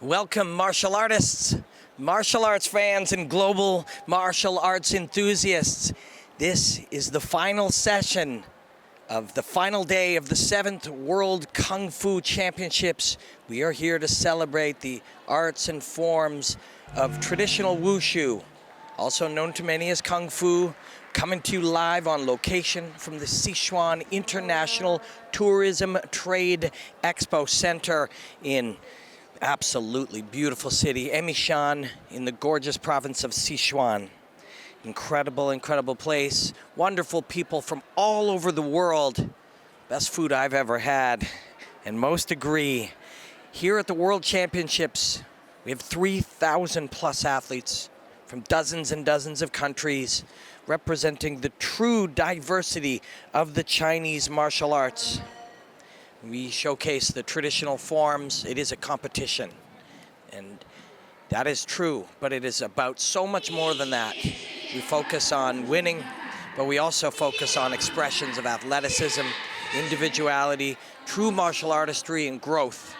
Welcome, martial artists, martial arts fans, and global martial arts enthusiasts. This is the final session of the final day of the 7th World Kungfu Championships. We are here to celebrate the arts and forms of traditional WUSHU, also known to many as Kung Fu, coming to you live on location from the Sichuan International Tourism Trade Expo Center in absolutely beautiful city, Emeishan, in the gorgeous province of Sichuan. Incredible, incredible place. Wonderful people from all over the world. Best food I've ever had, and most agree. Here at the World Championships, we have 3,000 plus athletes from dozens and dozens of countries, representing the true diversity of the Chinese martial arts. We showcase the traditional forms. It is a competition, and that is true, but it is about so much more than that. We focus on winning, but we also focus on expressions of athleticism, individuality, true martial artistry, and growth.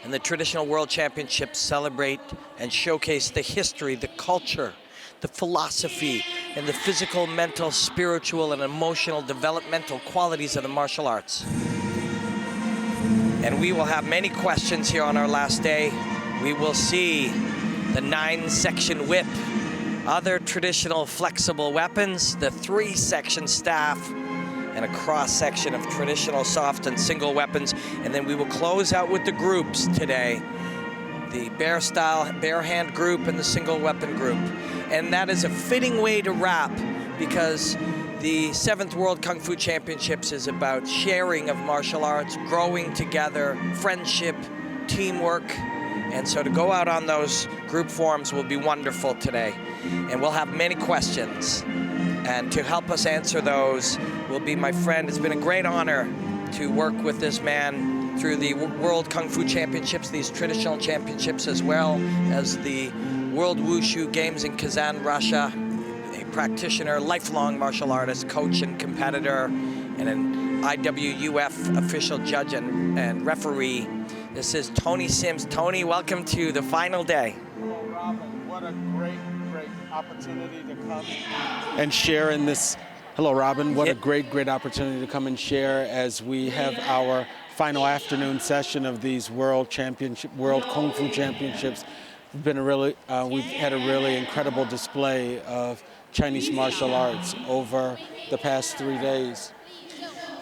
And the traditional World Championships celebrate and showcase the history, the culture, the philosophy, and the physical, mental, spiritual, and emotional developmental qualities of the martial arts. And we will have many questions here on our last day. We will see the 9-section whip, other traditional flexible weapons, the 3-section staff, and a cross-section of traditional soft and single weapons. And then we will close out with the groups today, the bear style, bare hand group and the single weapon group. And that is a fitting way to wrap, because the 7th World Kung Fu Championships is about sharing of martial arts, growing together, friendship, teamwork. And so to go out on those group forms will be wonderful today. And we'll have many questions. And to help us answer those will be my friend. It's been a great honor to work with this man through the World Kung Fu Championships, these traditional championships, as well as the World WUSHU Games in Kazan, Russia. A practitioner, lifelong martial artist, coach and competitor, and an IWUF official judge and referee. This is Tony Sims. Tony, welcome to the final day. Hello, Robin. What a great opportunity to come and share in this. Hello, Robin. What a great opportunity to come and share as we have our final afternoon session of these World Kung Fu Championships. We've had a really incredible display of Chinese martial arts over the past 3 days.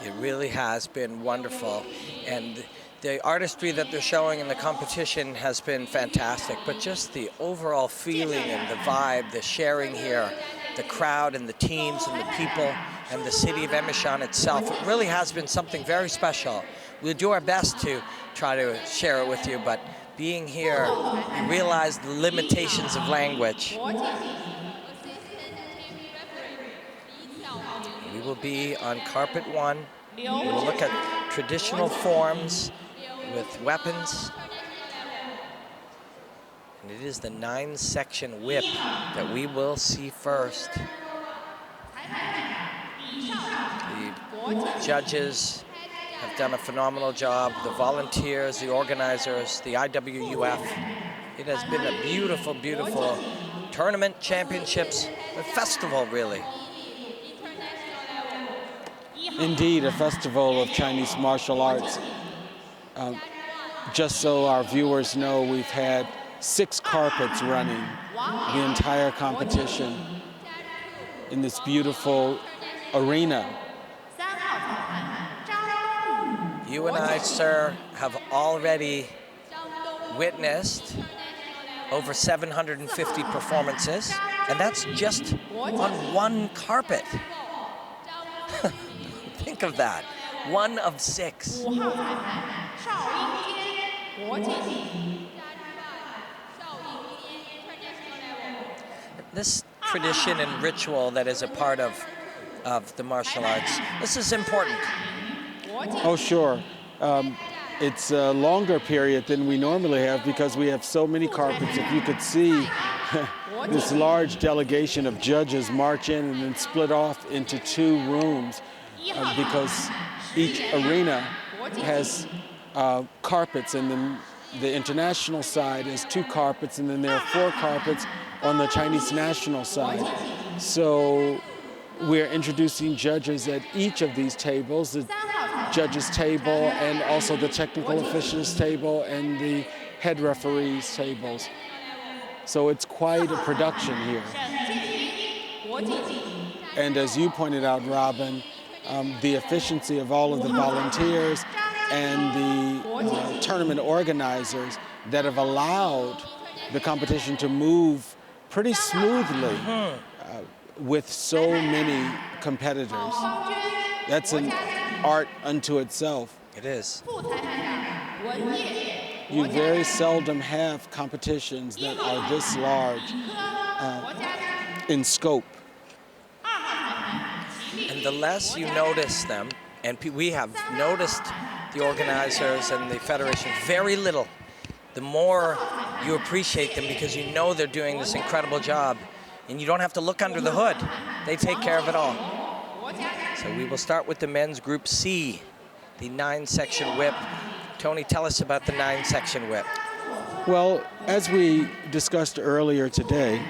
It really has been wonderful, and the artistry that they're showing in the competition has been fantastic, but just the overall feeling and the vibe, the sharing here, the crowd and the teams and the people and the city of Emeishan itself, it really has been something very special. We'll do our best to try to share it with you, but being here, you realize the limitations of language. We will be on carpet 1. We will look at traditional forms with weapons. And it is the 9-section whip that we will see first. The judges have done a phenomenal job, the volunteers, the organizers, the IWUF. It has been a beautiful, beautiful tournament, championships, a festival, really. Indeed, a festival of Chinese martial arts. Just so our viewers know, we've had 6 carpets running the entire competition in this beautiful arena. You and I, sir, have already witnessed over 750 performances, and that's just on one carpet. Think of that, 1 of 6. This tradition and ritual that is a part of the martial arts, this is important. Oh, sure. It's a longer period than we normally have because we have so many carpets. If you could see this large delegation of judges march in and then split off into 2 rooms because each arena has carpets, and then the international side is 2 carpets, and then there are 4 carpets on the Chinese national side. So we're introducing judges at each of these tables, the judges table and also the technical officials table and the head referees tables. So it's quite a production here. And as you pointed out, Robin, the efficiency of all of the volunteers and the tournament organizers that have allowed the competition to move pretty smoothly with so many competitors. That's an art unto itself. It is. You very seldom have competitions that are this large in scope. And the less you notice them, and we have noticed the organizers and the federation very little, the more you appreciate them because you know they're doing this incredible job and you don't have to look under the hood. They take care of it all. So we will start with the men's group C, the 9-section whip. Tony, tell us about the 9-section whip. Well, as we discussed earlier today,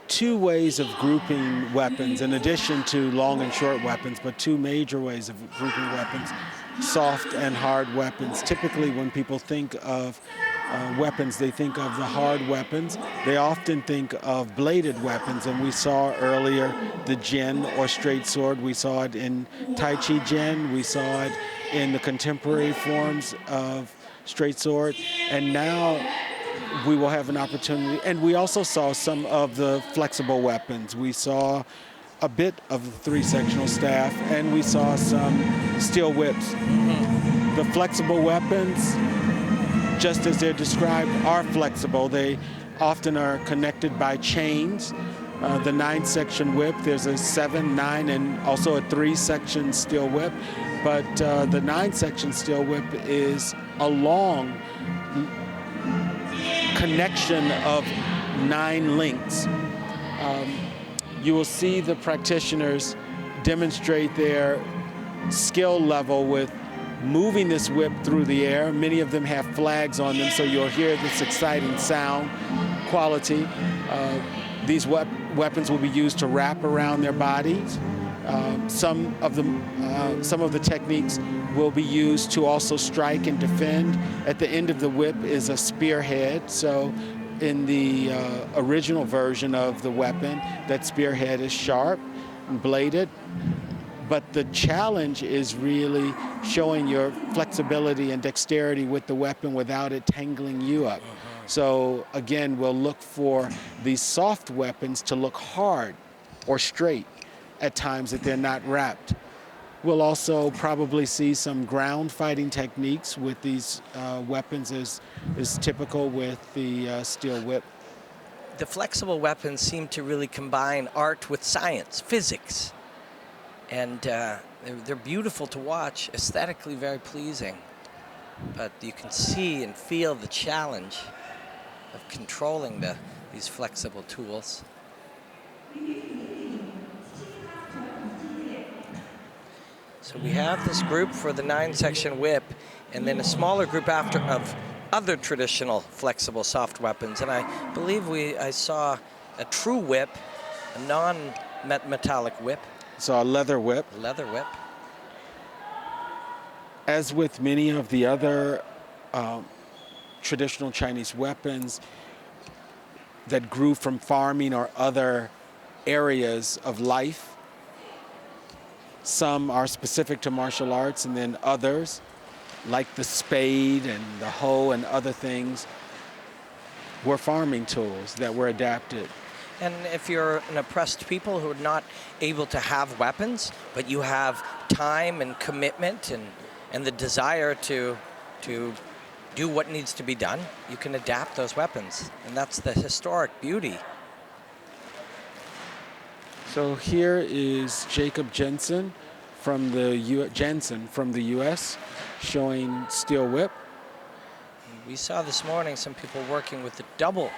2 ways of grouping weapons, in addition to long and short weapons, but 2 major ways of grouping weapons, soft and hard weapons. Typically, when people think of weapons, they think of the hard weapons. They often think of bladed weapons, and we saw earlier the Jin or straight sword. We saw it in Tai Chi Jin. We saw it in the contemporary forms of straight sword, and now we will have an opportunity. And we also saw some of the flexible weapons. We saw a bit of the 3-sectional staff, and we saw some steel whips. The flexible weapons, just as they're described, are flexible. They often are connected by chains. The 9-section whip, there's a 7, 9, and also a 3-section steel whip. But the 9-section steel whip is a long connection of 9 links. You will see the practitioners demonstrate their skill level with moving this whip through the air. Many of them have flags on them, so you'll hear this exciting sound quality. These weapons will be used to wrap around their bodies. Some of the techniques will be used to also strike and defend. At the end of the whip is a spearhead. So in the original version of the weapon, that spearhead is sharp and bladed. But the challenge is really showing your flexibility and dexterity with the weapon without it tangling you up. So again, we'll look for these soft weapons to look hard or straight at times that they're not wrapped. We'll also probably see some ground fighting techniques with these weapons as is typical with the steel whip. The flexible weapons seem to really combine art with science, physics. And they're beautiful to watch, aesthetically very pleasing. But you can see and feel the challenge of controlling these flexible tools. So we have this group for the 9-section whip, and then a smaller group after of other traditional flexible soft weapons. And I believe I saw a true whip, a non-metallic whip. So a leather whip. Leather whip. As with many of the other traditional Chinese weapons that grew from farming or other areas of life, some are specific to martial arts, and then others, like the spade and the hoe and other things, were farming tools that were adapted. And if you're an oppressed people who are not able to have weapons, but you have time and commitment and the desire to do what needs to be done, you can adapt those weapons. And that's the historic beauty. So here is Jacob Jensen from the U.S. showing steel whip. We saw this morning some people working with the double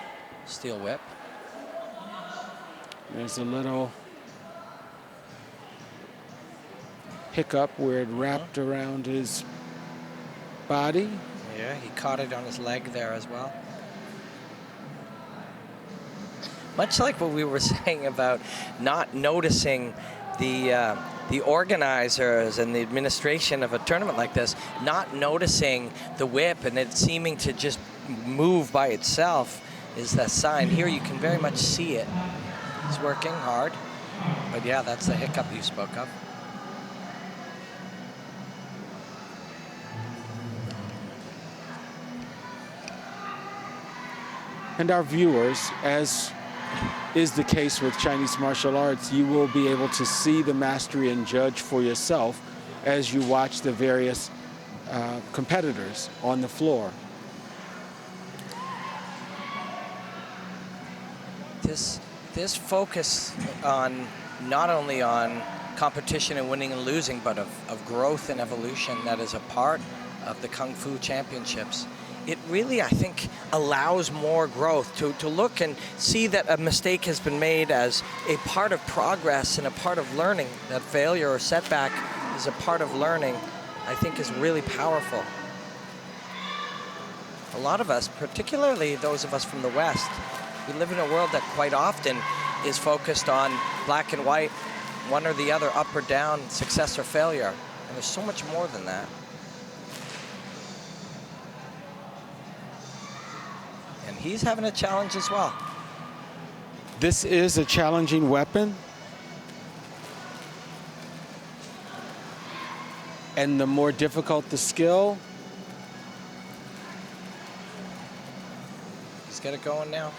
steel whip. There's a little hiccup where it wrapped around his body. Yeah, he caught it on his leg there as well. Much like what we were saying about not noticing the organizers and the administration of a tournament like this, not noticing the whip and it seeming to just move by itself is that sign. Here you can very much see it. He's working hard, but yeah, that's the hiccup you spoke of. And our viewers, as is the case with Chinese martial arts, you will be able to see the mastery and judge for yourself as you watch the various competitors on the floor. This focus on not only on competition and winning and losing, but of growth and evolution that is a part of the Kung Fu Championships. It really, I think, allows more growth to look and see that a mistake has been made as a part of progress and a part of learning. That failure or setback is a part of learning, I think is really powerful. A lot of us, particularly those of us from the West, we live in a world that quite often is focused on black and white, one or the other, up or down, success or failure. And there's so much more than that. And he's having a challenge as well. This is a challenging weapon. And the more difficult the skill, He's got it going now.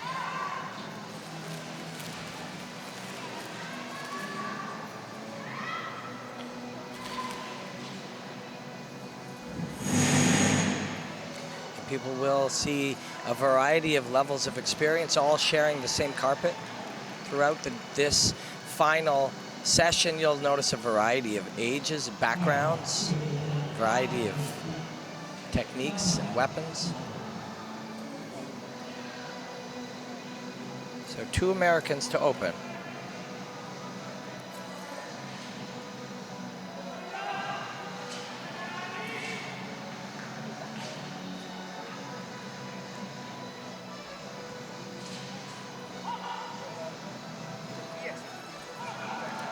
People will see a variety of levels of experience, all sharing the same carpet. Throughout this final session, you'll notice a variety of ages, backgrounds, variety of techniques and weapons. So 2 Americans to open.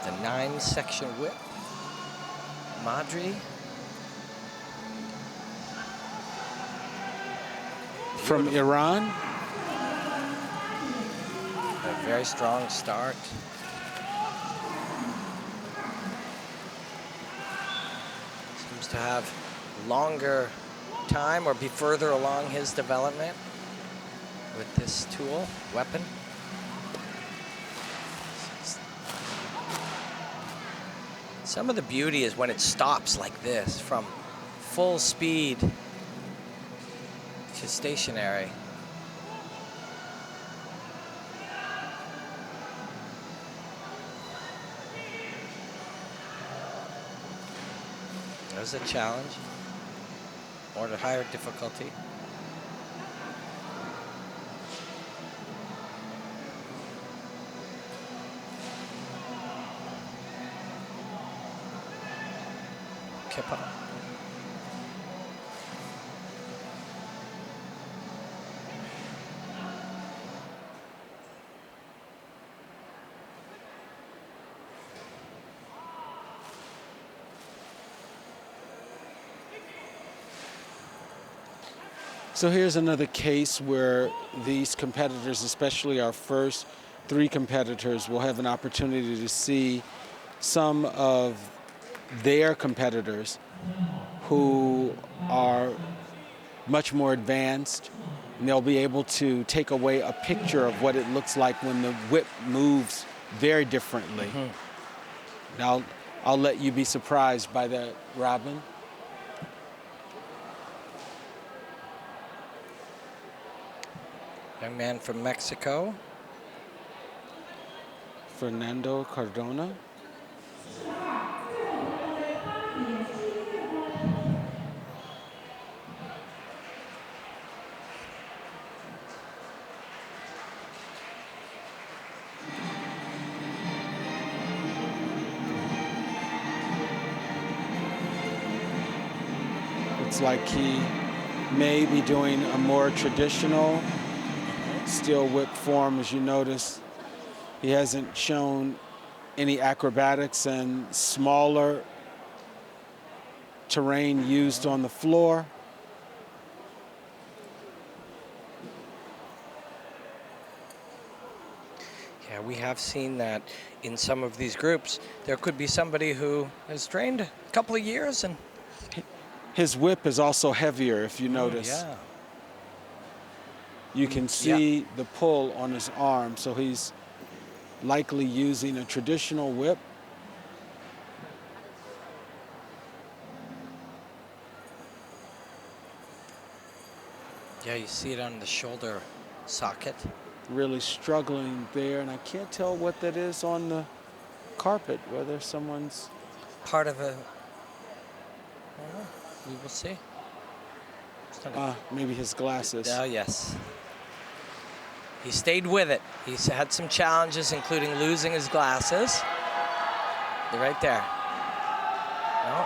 The 9-section whip. Madri. from Iran. A very strong start. Seems to have longer time or be further along his development with this tool, weapon. Some of the beauty is when it stops like this, from full speed to stationary. There's a challenge, or to higher difficulty. Kippa. So here's another case where these competitors, especially our first 3 competitors, will have an opportunity to see some of their competitors who are much more advanced, and they'll be able to take away a picture of what it looks like when the whip moves very differently. Mm-hmm. Now, I'll let you be surprised by that, Robin. Young man from Mexico. Fernando Cardona. looks like he may be doing a more traditional steel whip form. As you notice, he hasn't shown any acrobatics and smaller terrain used on the floor. Yeah, we have seen that in some of these groups. There could be somebody who has trained a couple of years and his whip is also heavier, if you notice. yeah. You can see the pull on his arm, so he's likely using a traditional whip. Yeah, you see it on the shoulder socket. Really struggling there, and I can't tell what that is on the carpet, whether someone's... Part of a... we will see. Maybe his glasses. Oh, yes. He stayed with it. He's had some challenges, including losing his glasses. They're right there. No.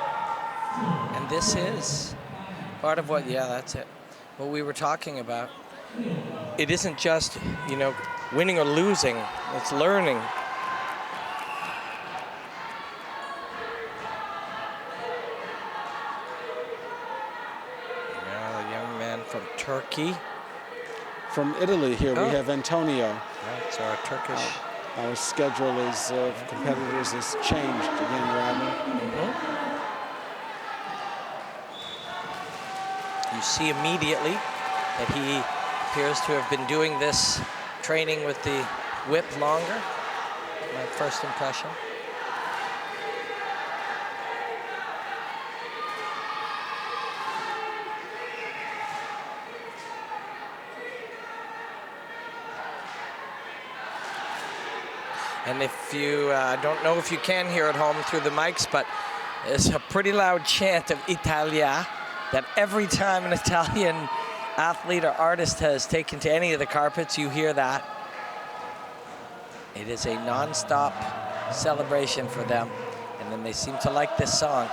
And this is part of what, yeah, that's it. What we were talking about. It isn't just, you know, winning or losing. It's learning. Now a young man from Turkey. From Italy here, we have Antonio. Right, so our Turkish. Our schedule is of competitors has changed again, Robin. You see immediately that he appears to have been doing this training with the whip longer. My first impression. And if you, don't know if you can hear at home through the mics, but there's a pretty loud chant of Italia that every time an Italian athlete or artist has taken to any of the carpets, you hear that. It is a non-stop celebration for them, and then they seem to like this song.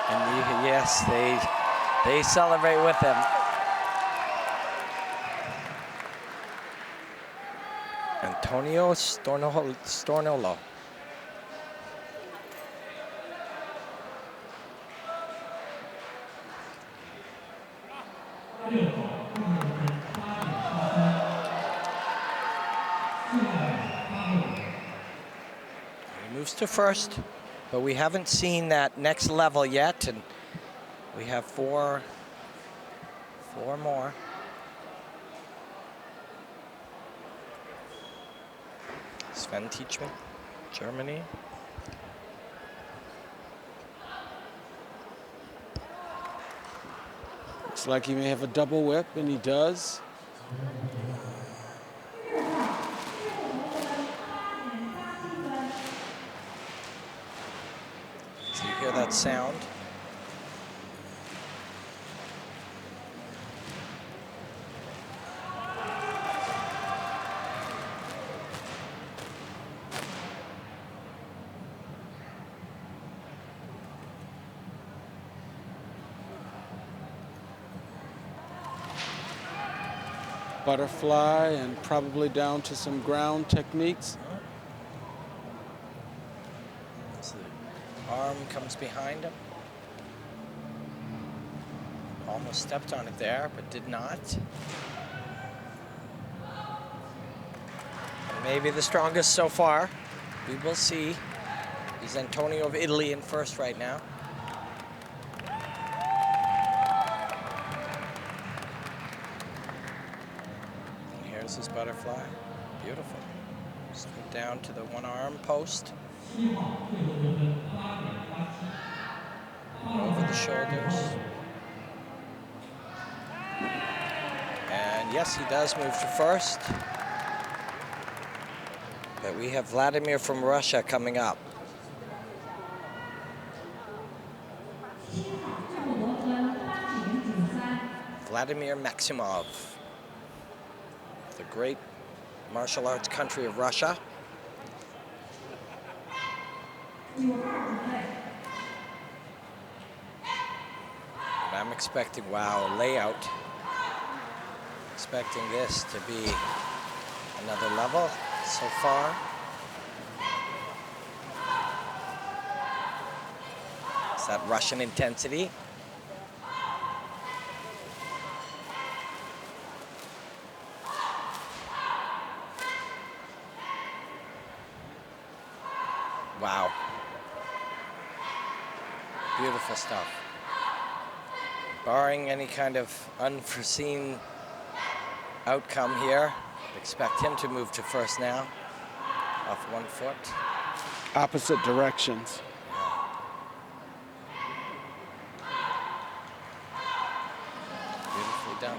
And yes, they celebrate with them. Antonio Stornolo. He moves to first, but we haven't seen that next level yet, and we have four more. Sven Teachman, Germany. Looks like he may have a double whip, and he does. So you hear that sound? Butterfly and probably down to some ground techniques. So the arm comes behind him. Almost stepped on it there, but did not. And maybe the strongest so far. We will see. He's Antonio of Italy in first right now. Here's his butterfly. Beautiful. Straight down to the one arm post. Over the shoulders. And yes, he does move to first. But we have Vladimir from Russia coming up. Vladimir Maximov, the great martial arts country of Russia. And I'm expecting, wow, layout. Expecting this to be another level so far. It's that Russian intensity. Wow. Beautiful stuff. Barring any kind of unforeseen outcome here, expect him to move to first now, off 1 foot. Opposite directions. Beautifully done.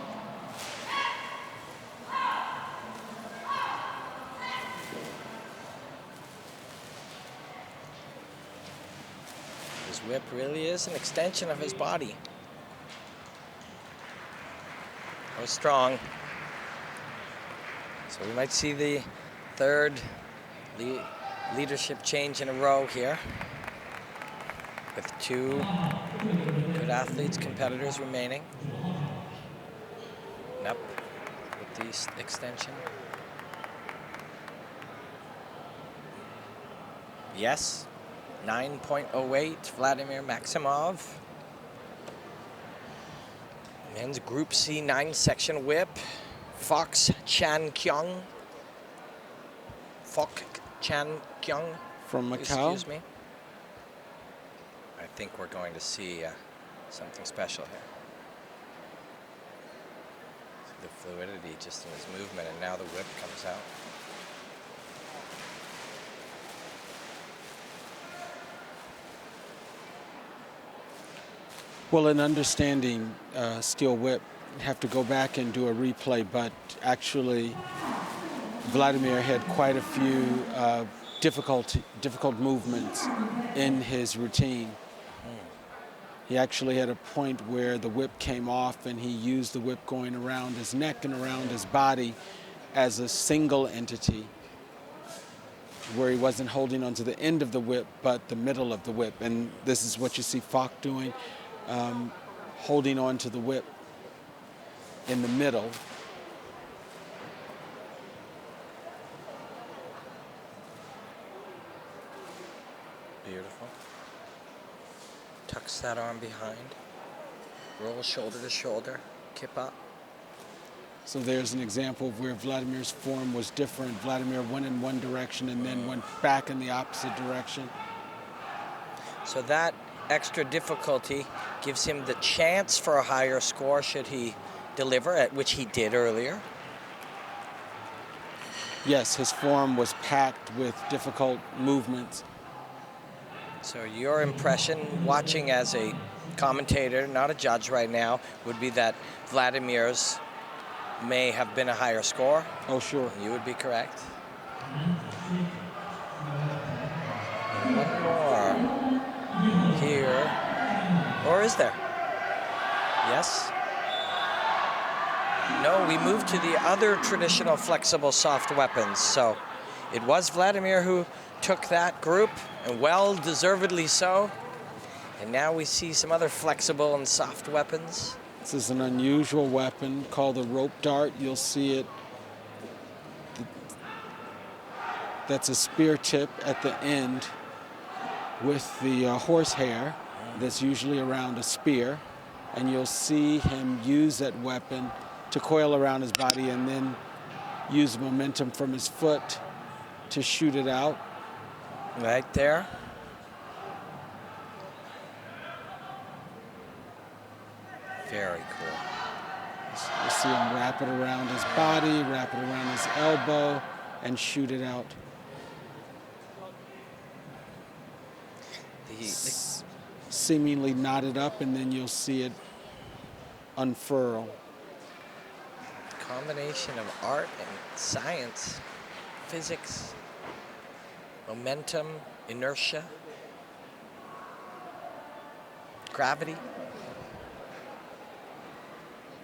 His whip really is an extension of his body. Oh, strong. So we might see the third leadership change in a row here, with 2 good athletes, competitors remaining. And up with the extension. Yes, 9.08, Vladimir Maximov. Men's Group C 9-section whip. Fox Chan Kyung. Fok Chan Kyung. From Macau. Excuse me. I think we're going to see something special here. The fluidity just in his movement, and now the whip comes out. Well, in understanding steel whip, you have to go back and do a replay, but actually Vladimir had quite a few difficult movements in his routine. He actually had a point where the whip came off and he used the whip going around his neck and around his body as a single entity, where he wasn't holding onto the end of the whip, but the middle of the whip. And this is what you see Fok doing, holding onto the whip in the middle. Beautiful. Tucks that arm behind. Roll shoulder to shoulder. Kip up. So there's an example of where Vladimir's form was different. Vladimir went in one direction and then went back in the opposite direction. So that extra difficulty gives him the chance for a higher score should he deliver, at which he did earlier. Yes, his form was packed with difficult movements. So your impression, watching as a commentator, not a judge right now, would be that Vladimir's may have been a higher score? Oh, sure. You would be correct. One more here. Or is there? Yes? No, we moved to the other traditional flexible soft weapons. So it was Vladimir who took that group, and well deservedly so. And now we see some other flexible and soft weapons. This is an unusual weapon called the rope dart. You'll see it. That's a spear tip at the end with the horsehair that's usually around a spear. And you'll see him use that weapon to coil around his body and then use momentum from his foot to shoot it out. Right there. Very cool. You see him wrap it around his body, wrap it around his elbow, and shoot it out. Seemingly knotted up, and then you'll see it unfurl. Combination of art and science, physics, momentum, inertia. gravity.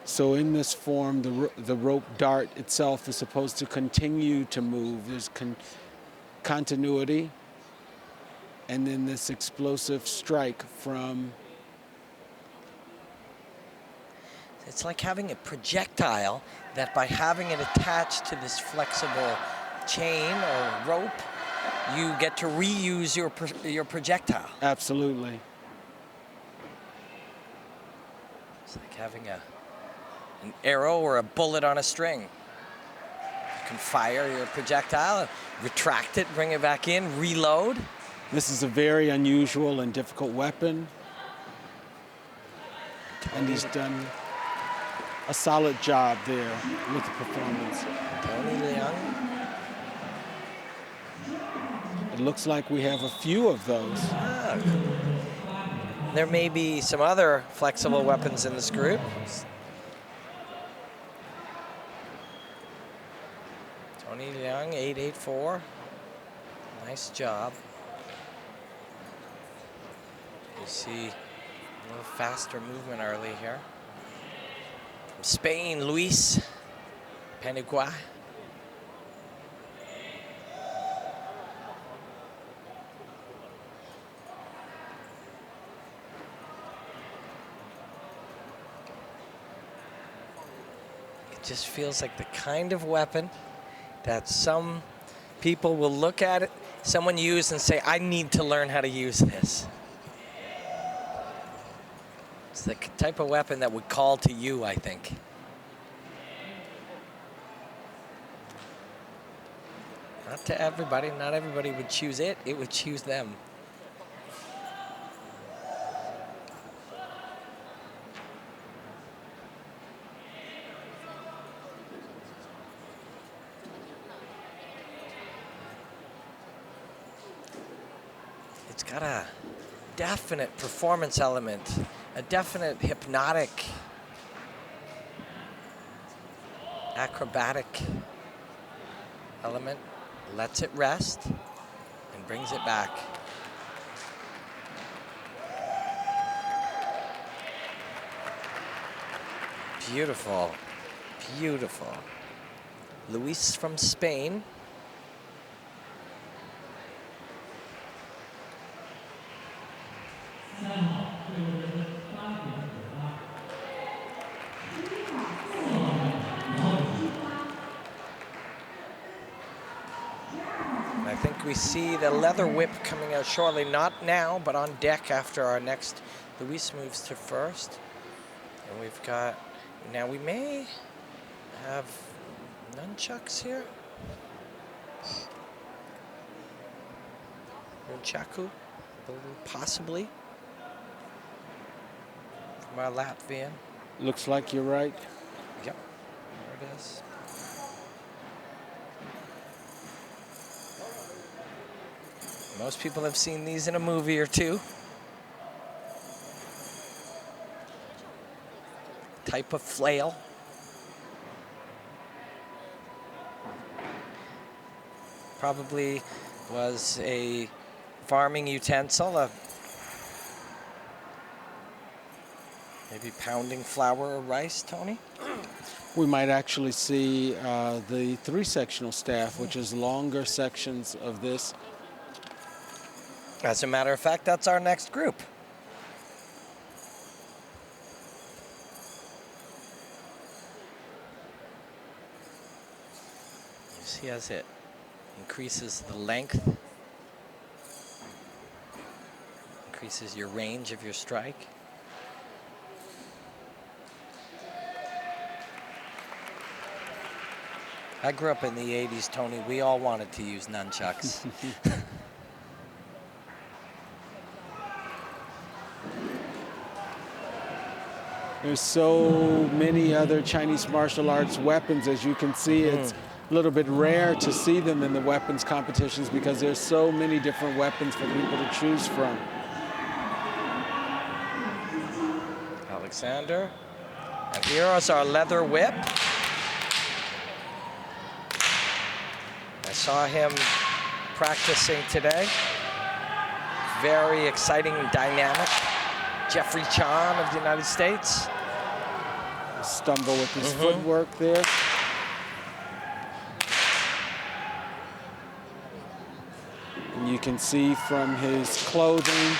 So in this form, the rope dart itself is supposed to continue to move. There's continuity, and then this explosive strike from... It's like having a projectile that by having it attached to this flexible chain or rope, you get to reuse your projectile. Absolutely. It's like having an arrow or a bullet on a string. You can fire your projectile, retract it, bring it back in, reload. This is a very unusual and difficult weapon. And he's done a solid job there with the performance. Tony Leung. It looks like we have a few of those. There may be some other flexible weapons in this group. Tony Leung, 884. Nice job. You see a little faster movement early here. From Spain, Luis Penigua. It just feels like the kind of weapon that some people will look at it, someone use and say, I need to learn how to use this. It's the type of weapon that would call to you, I think. Not to everybody. Not everybody would choose it. It would choose them. It's got a definite performance element, a definite hypnotic, acrobatic element. Lets it rest and brings it back. Beautiful, beautiful. Luis from Spain. I think we see the leather whip coming out shortly, not now, but on deck after our next. Luis moves to first. And we've got, now we may have nunchucks here. Nunchaku, possibly, from our Latvian. Looks like you're right. Yep, there it is. Most people have seen these in a movie or two. Type of flail. Probably was a farming utensil, maybe pounding flour or rice, Tony? We might actually see the three-sectional staff, which is longer sections of this. As a matter of fact, that's our next group. You see as it increases the length, increases your range of your strike. I grew up in the 80s, Tony. We all wanted to use nunchucks. There's so many other Chinese martial arts weapons. As you can see, it's a little bit rare to see them in the weapons competitions because there's so many different weapons for people to choose from. Alexander. And here is our leather whip. I saw him practicing today. Very exciting, dynamic. Jeffrey Chan of the United States. Stumble with his footwork there. And you can see from his clothing,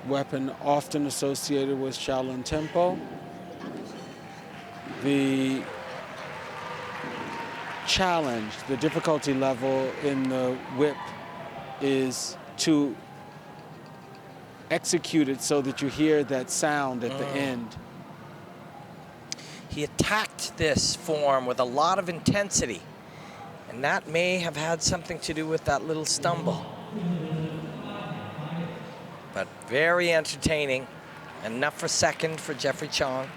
weapon often associated with Shaolin Tempo. The challenge, the difficulty level in the whip is to execute it so that you hear that sound at the end. He attacked this form with a lot of intensity, and that may have had something to do with that little stumble. But very entertaining. Enough for second for Jeffrey Chong.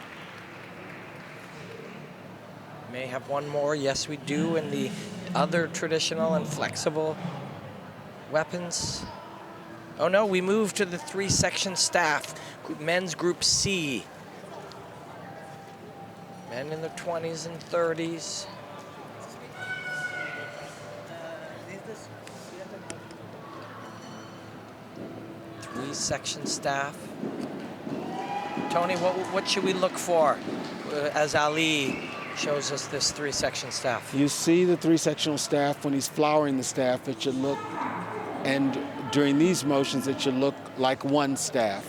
May have one more. Yes, we do in the other traditional and flexible weapons. Oh no, we move to the 3-section staff, men's group C. Men in their 20s and 30s. Three-section staff. Tony, what should we look for as Ali shows us this 3-section staff? You see the 3-sectional staff when he's flowering the staff, it should look, and during these motions, it should look like one staff.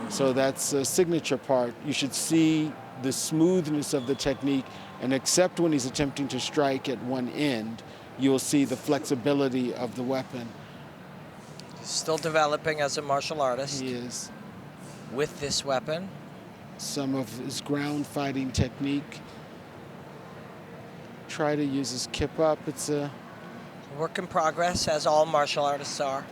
So that's a signature part. You should see the smoothness of the technique, and except when he's attempting to strike at one end, you'll see the flexibility of the weapon. He's still developing as a martial artist. He is. With this weapon. Some of his ground fighting technique. Try to use his kip up. It's a work in progress, as all martial artists are.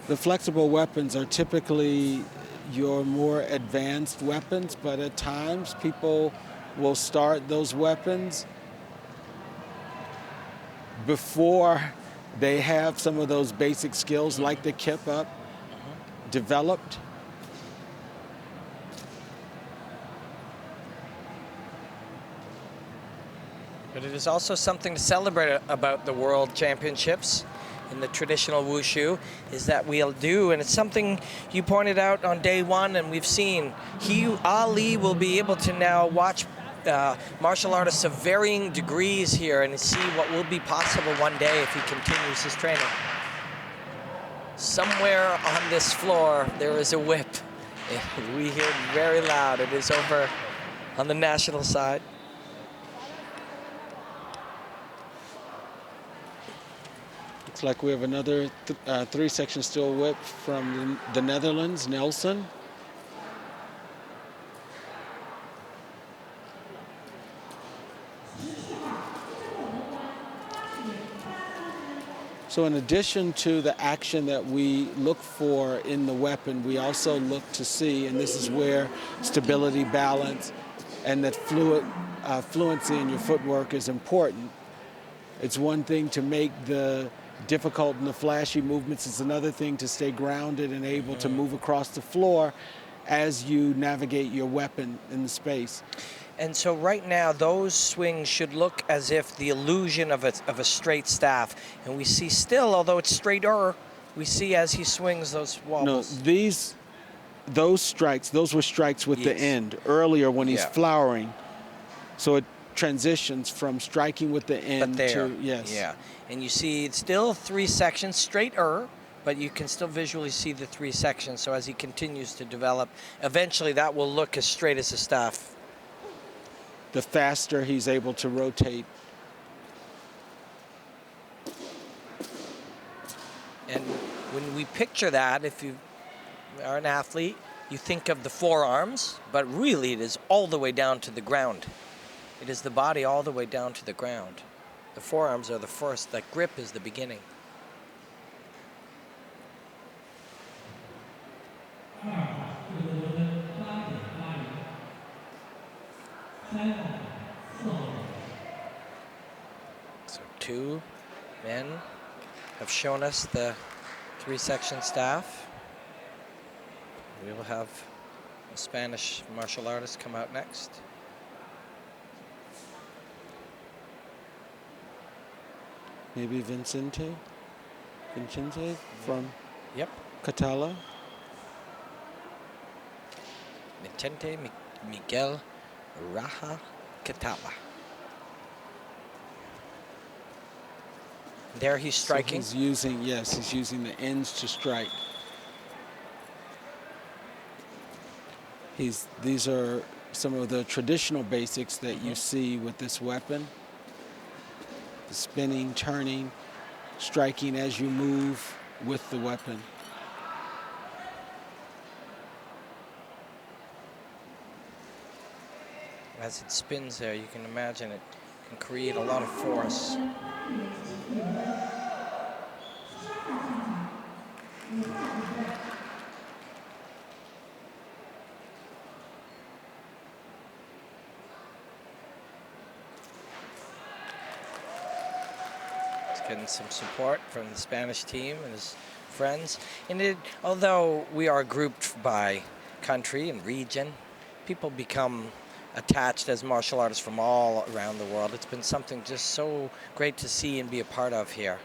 The flexible weapons are typically your more advanced weapons, but at times people will start those weapons before they have some of those basic skills like the kip up developed. But it is also something to celebrate about the World Championships in the traditional wushu, is that we'll do, and it's something you pointed out on day one, and we've seen, Ali will be able to now watch martial artists of varying degrees here and see what will be possible one day if he continues his training. Somewhere on this floor, there is a whip. We hear it very loud. It is over on the national side. Looks like we have another 3-section steel whip from the Netherlands, Nelson. So in addition to the action that we look for in the weapon, we also look to see, and this is where stability, balance, and that fluency in your footwork is important. It's one thing to make the difficult and the flashy movements. It's another thing to stay grounded and able to move across the floor as you navigate your weapon in the space. And so right now, those swings should look as if the illusion of a straight staff. And we see still, although it's straighter, we see as he swings those wobbles. No, those strikes, those were strikes with the end earlier when he's flowering. So it transitions from striking with the end to, yes. Yeah, and you see it's still 3 sections, straighter, but you can still visually see the 3 sections. So as he continues to develop, eventually that will look as straight as a staff. The faster he's able to rotate. And when we picture that, if you are an athlete, you think of the forearms, but really it is all the way down to the ground. It is the body all the way down to the ground. The forearms are the first, that grip is the beginning. So 2 men have shown us the 3-section staff. We will have a Spanish martial artist come out next. Maybe Vincente? Vincenzo from Yep. Catala. Vicente Miguel Raja Catala. There he's striking. So he's using the ends to strike. These are some of the traditional basics that you see with this weapon. The spinning, turning, striking as you move with the weapon. As it spins there, you can imagine it can create a lot of force. It's getting some support from the Spanish team and his friends. And although we are grouped by country and region, people become attached as martial artists from all around the world. It's been something just so great to see and be a part of here.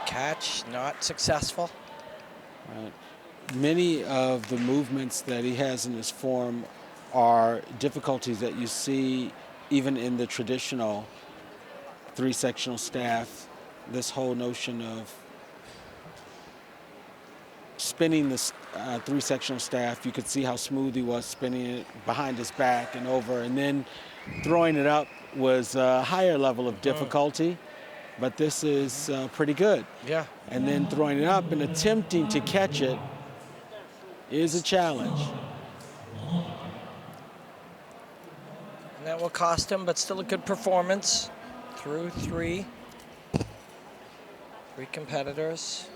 Catch not successful. Right. Many of the movements that he has in his form are difficulties that you see even in the traditional three-sectional staff. This whole notion of spinning the three-sectional staff, you could see how smooth he was spinning it behind his back and over, and then throwing it up was a higher level of difficulty, but this is pretty good. Yeah. And then throwing it up and attempting to catch it is a challenge. And that will cost him, but still a good performance through three competitors.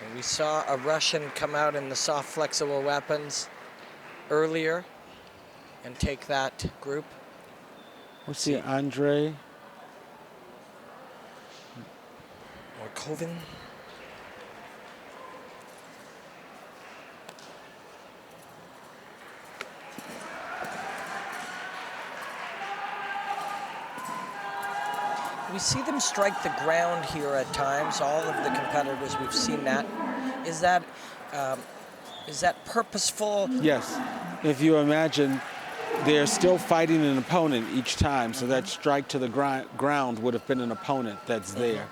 And we saw a Russian come out in the soft flexible weapons earlier and take that group. We'll see Andrei Morkovin. We see them strike the ground here at times. All of the competitors, we've seen that. Is that purposeful? Yes. If you imagine, they're still fighting an opponent each time, so that strike to the ground would have been an opponent that's there.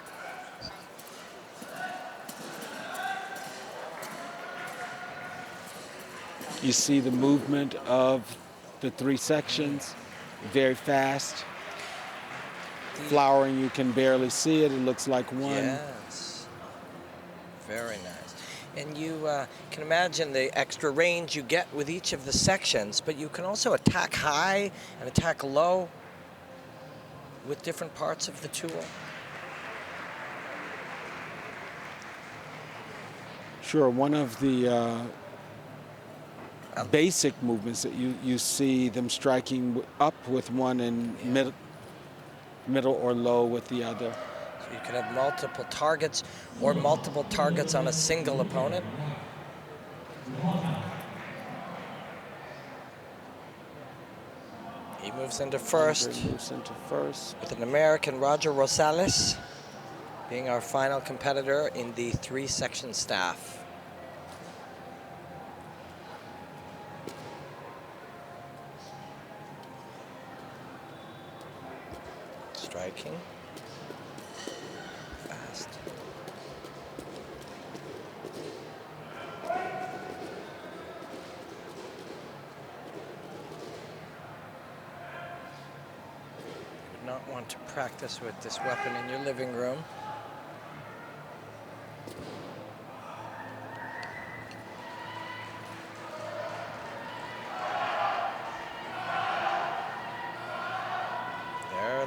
You see the movement of the three sections, very fast. Flowering, you can barely see it. It looks like one. Yes. Very nice. And you can imagine the extra range you get with each of the sections, but you can also attack high and attack low with different parts of the tool. Sure, one of the basic movements that you see them striking up with one and middle or low with the other. So you can have multiple targets or multiple targets on a single opponent. He moves into first. With an American, Roger Rosales, being our final competitor in the three-section staff. Striking. Fast. You would not want to practice with this weapon in your living room.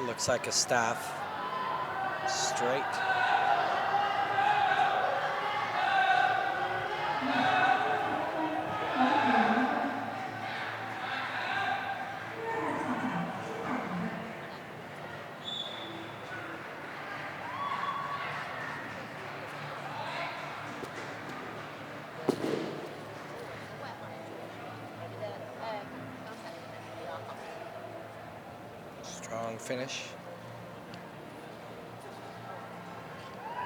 Looks like a staff, straight. strong finish.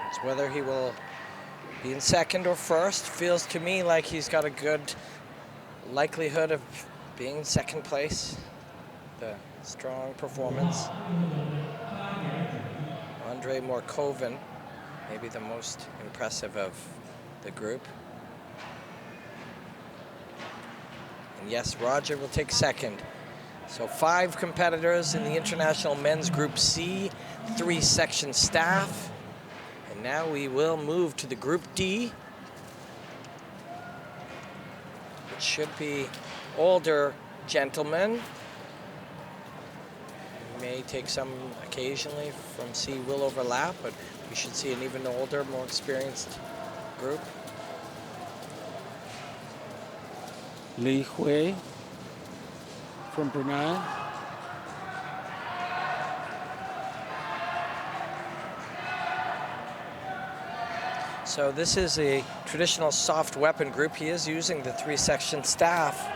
It's whether he will be in second or first. Feels to me like he's got a good likelihood of being in second place. The strong performance. Andrei Morkovin, maybe the most impressive of the group. And yes, Roger will take second. So 5 competitors in the International Men's Group C, 3-section staff. And now we will move to the Group D, which should be older gentlemen. We may take some occasionally from C will overlap, but we should see an even older, more experienced group. Li Hui from Brunei. So this is a traditional soft weapon group. He is using the 3-section staff,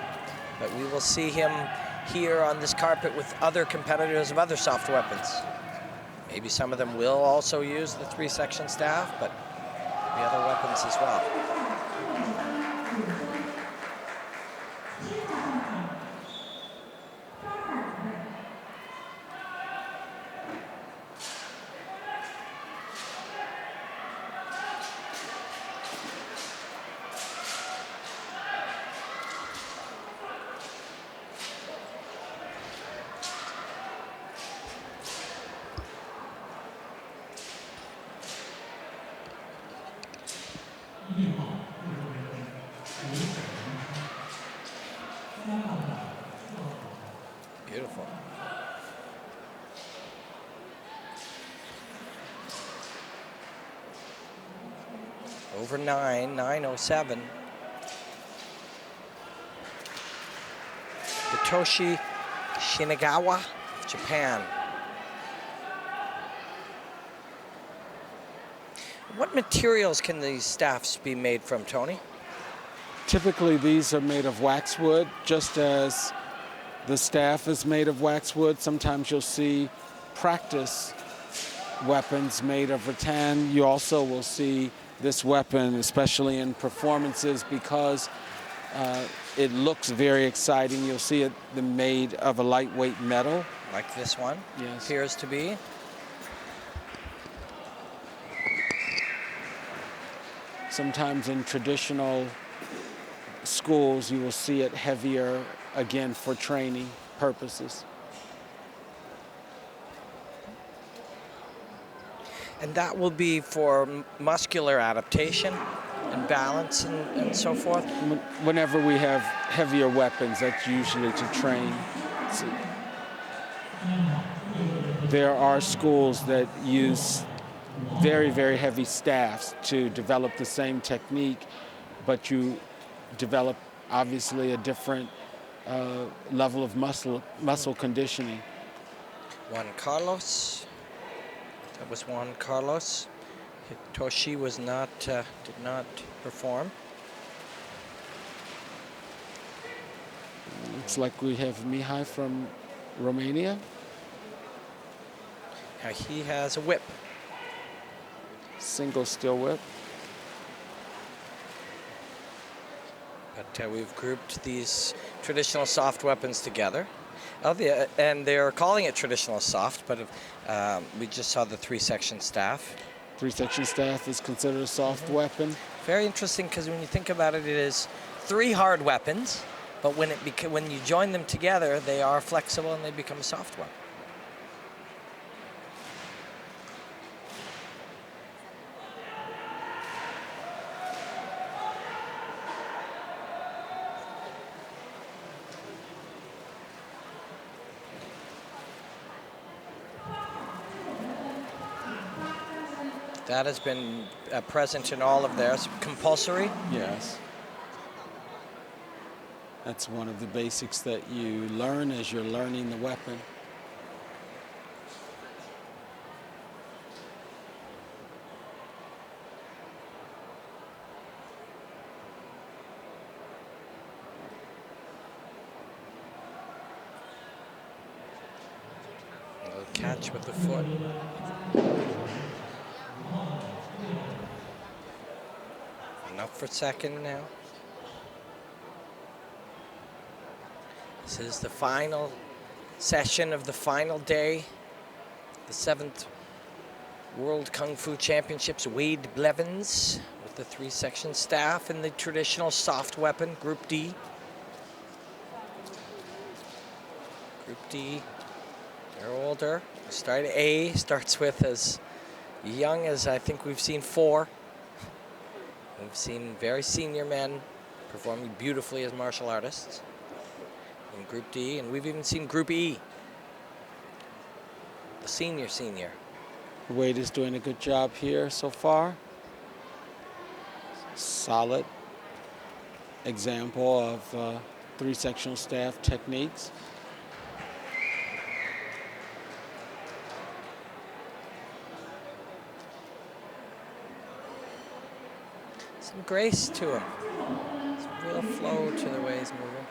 but we will see him here on this carpet with other competitors of other soft weapons. Maybe some of them will also use the 3-section staff, but the other weapons as well. Beautiful. Over 9:07. Hitoshi Shinagawa, Japan. What materials can these staffs be made from, Tony? Typically, these are made of waxwood, just as the staff is made of waxwood. Sometimes you'll see practice weapons made of rattan. You also will see this weapon, especially in performances, because it looks very exciting. You'll see it made of a lightweight metal. Like this one, yes, appears to be. Sometimes in traditional schools, you will see it heavier, again, for training purposes. And that will be for muscular adaptation and balance and so forth? Whenever we have heavier weapons, that's usually to train. So there are schools that use very, very heavy staffs to develop the same technique, but you develop, obviously, a different level of muscle conditioning. Juan Carlos. That was Juan Carlos. Hitoshi was not, did not perform. Looks like we have Mihai from Romania. Now he has a whip. Single steel whip. But we've grouped these traditional soft weapons together. And they're calling it traditional soft, but we just saw the 3-section staff. 3-section staff is considered a soft weapon. Very interesting, because when you think about it, it is 3 hard weapons, but when you join them together, they are flexible and they become a soft weapon. That has been present in all of theirs. Compulsory? Yes. That's one of the basics that you learn as you're learning the weapon. catch with the foot. Enough for second now. This is the final session of the final day, the 7th World Kungfu Championships. Wade Blevins with the 3-section staff in the traditional soft weapon, Group D. Group D, they're older. A starts with as young as I think we've seen 4. We've seen very senior men performing beautifully as martial artists in Group D, and we've even seen Group E, the senior. Wade is doing a good job here so far. Solid example of 3-sectional staff techniques. Some grace to him. Some real flow to the way he's moving.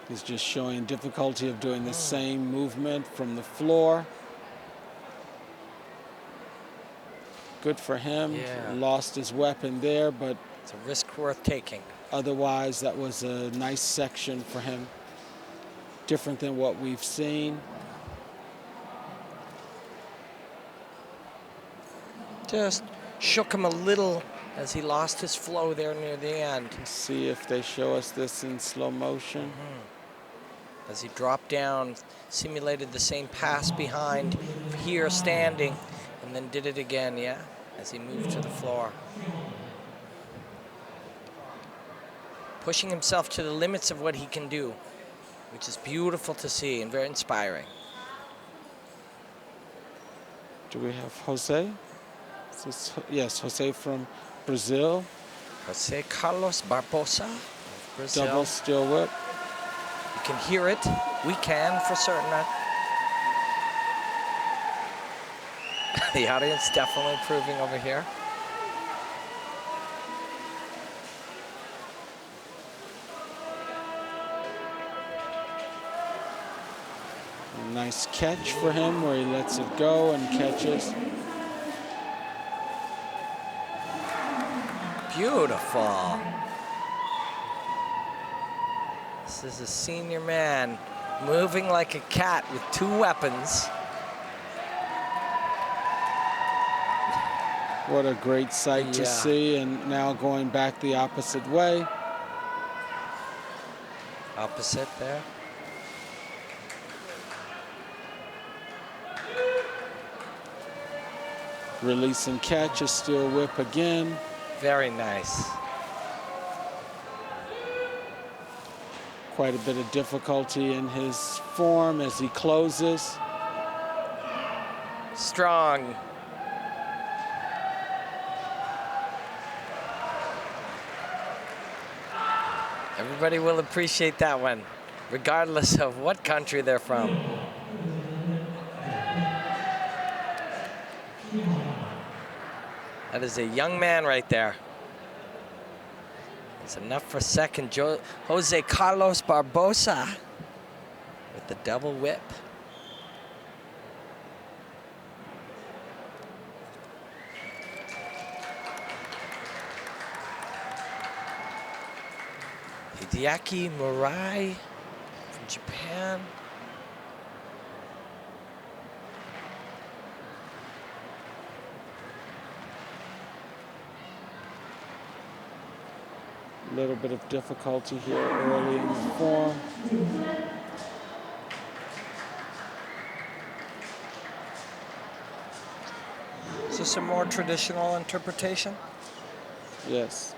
He's just showing difficulty of doing the same movement from the floor. Good for him. Yeah. Lost his weapon there, but It's a risk worth taking. otherwise that was a nice section for him. Different than what we've seen. Just shook him a little as he lost his flow there near the end. Let's see if they show us this in slow motion. As he dropped down, simulated the same pass behind here standing, and then did it again, yeah, as he moved to the floor. Pushing himself to the limits of what he can do, which is beautiful to see and very inspiring. Do we have Jose? Yes, Jose from Brazil. Jose Carlos Barbosa of Brazil. Double steel whip. You can hear it. We can for certain. The audience definitely improving over here. Nice catch for him where he lets it go and catches. Beautiful. This is a senior man moving like a cat with 2 weapons. What a great sight to see, and now going back the opposite way. Opposite there. Release and catch, a steel whip again. Very nice. Quite a bit of difficulty in his form as he closes. Strong. Everybody will appreciate that one, regardless of what country they're from. That is a young man right there. It's enough for second. Jose Carlos Barbosa with the double whip. Hideaki Murai from Japan. A little bit of difficulty here early in the form. Is this a more traditional interpretation? Yes.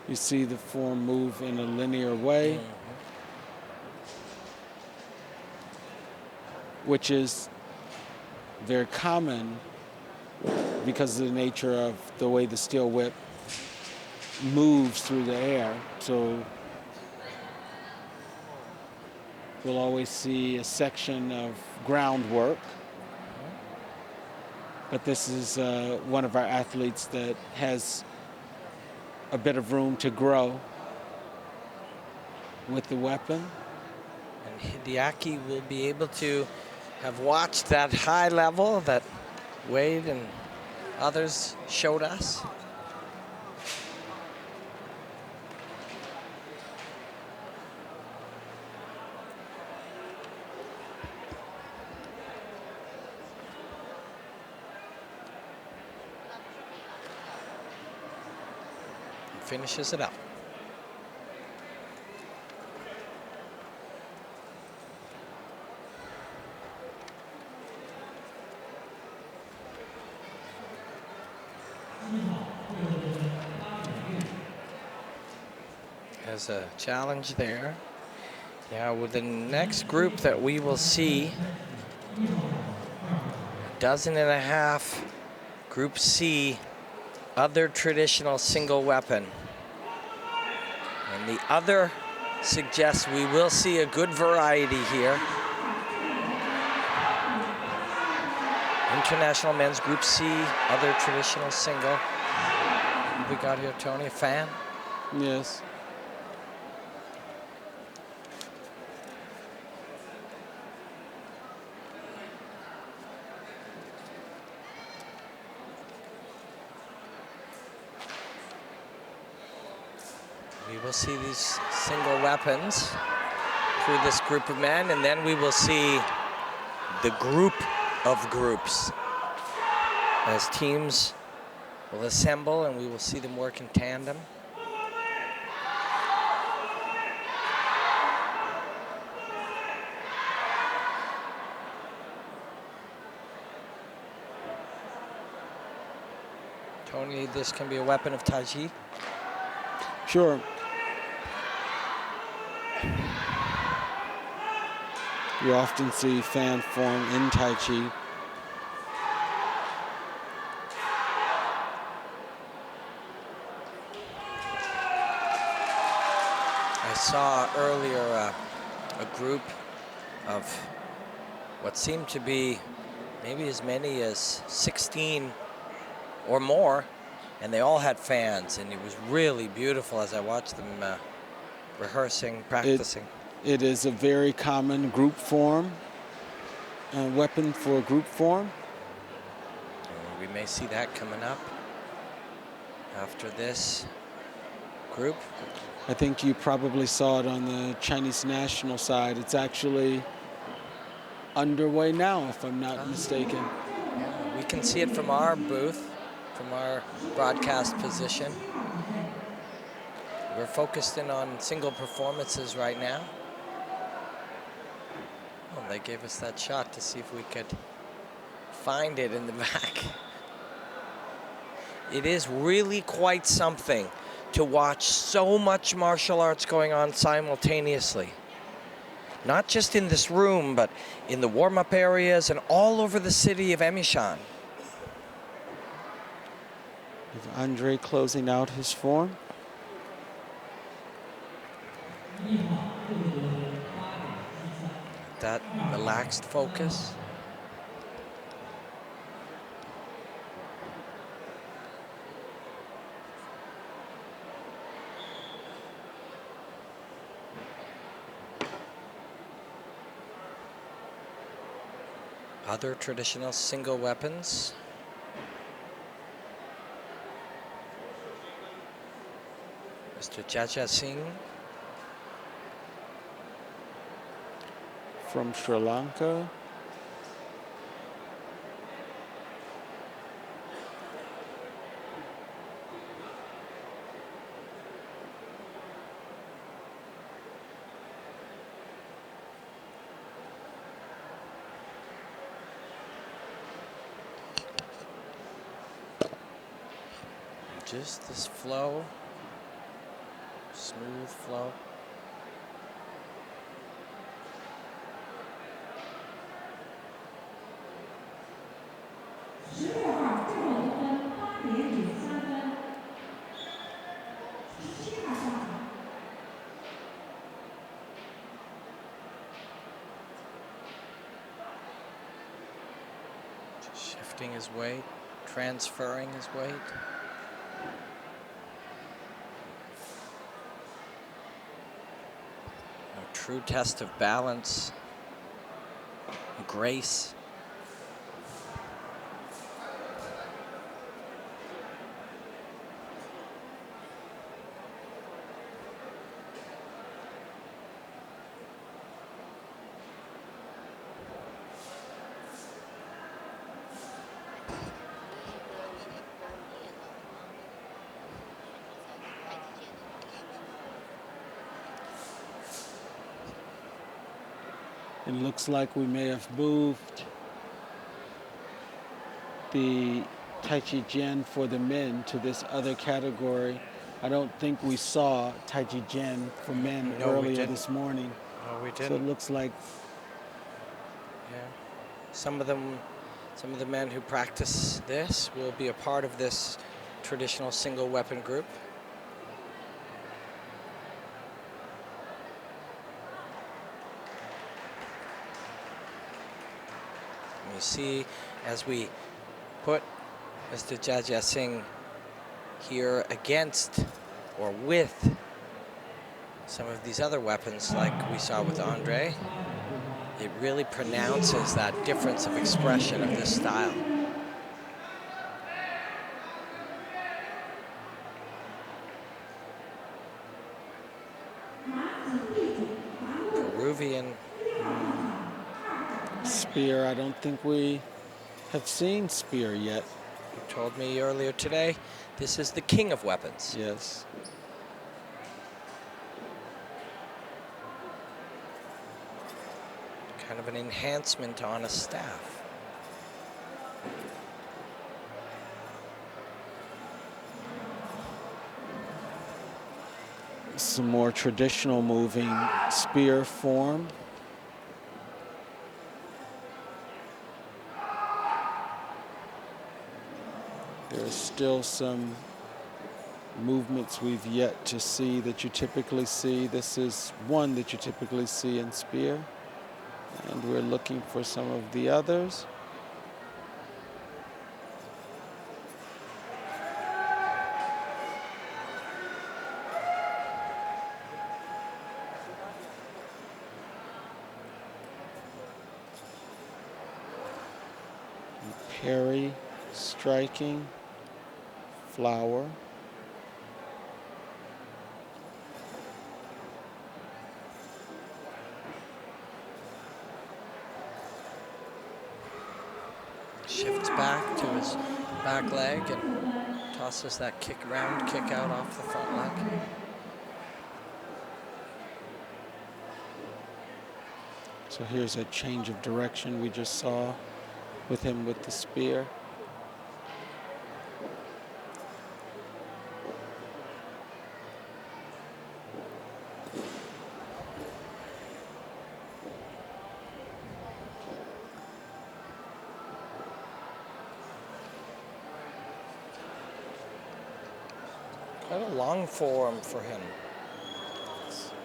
You see the form move in a linear way. Which is very common because of the nature of the way the steel whip moves through the air. So we'll always see a section of groundwork but this is one of our athletes that has a bit of room to grow with the weapon. And Hideaki will be able to have watched that high level that Wade and others showed us. Finishes it up. Has a challenge there. Yeah, with the next group that we will see, 12.5, Group C, other traditional single weapon. And the other suggests we will see a good variety here. International men's Group C, other traditional single. We got here, Tony, a fan? Yes. We will see these single weapons through this group of men, and then we will see the group of groups as teams will assemble, and we will see them work in tandem. Tony, this can be a weapon of Tai Chi. Sure. You often see fan form in Tai Chi. I saw earlier a group of what seemed to be maybe as many as 16 or more, and they all had fans, and it was really beautiful as I watched them rehearsing, practicing. It is a very common group form, weapon for group form. We may see that coming up after this group. I think you probably saw it on the Chinese national side. It's actually underway now, if I'm not mistaken. Yeah, we can see it from our booth, from our broadcast position. We're focused in on single performances right now. Well, they gave us that shot to see if we could find it in the back. It is really quite something to watch so much martial arts going on simultaneously. Not just in this room, but in the warm-up areas and all over the city of Emeishan. With Andre closing out his form. That relaxed focus. Other traditional single weapons. Mr. Jaja Singh. From Sri Lanka. Just this flow, smooth flow. shifting his weight, transferring his weight. A true test of balance, grace. It looks like we may have moved the Tai Chi Jian for the men to this other category. I don't think we saw Tai Chi Jian for men earlier this morning. No, we didn't. So it looks like, yeah, some of the men who practice this will be a part of this traditional single weapon group. You see, as we put Mr. Jajia Singh here against or with some of these other weapons like we saw with Andre, it really pronounces that difference of expression of this style. Peruvian spear. I don't think we have seen spear yet. You told me earlier today, this is the king of weapons. Yes. Kind of an enhancement on a staff. Some more traditional moving spear form. There's still some movements we've yet to see that you typically see. This is one that you typically see in spear. And we're looking for some of the others. Parry, striking, flower. Shifts back to his back leg and tosses that kick round, kick out off the front leg. So here's a change of direction we just saw with him with the spear. Quite a long form for him.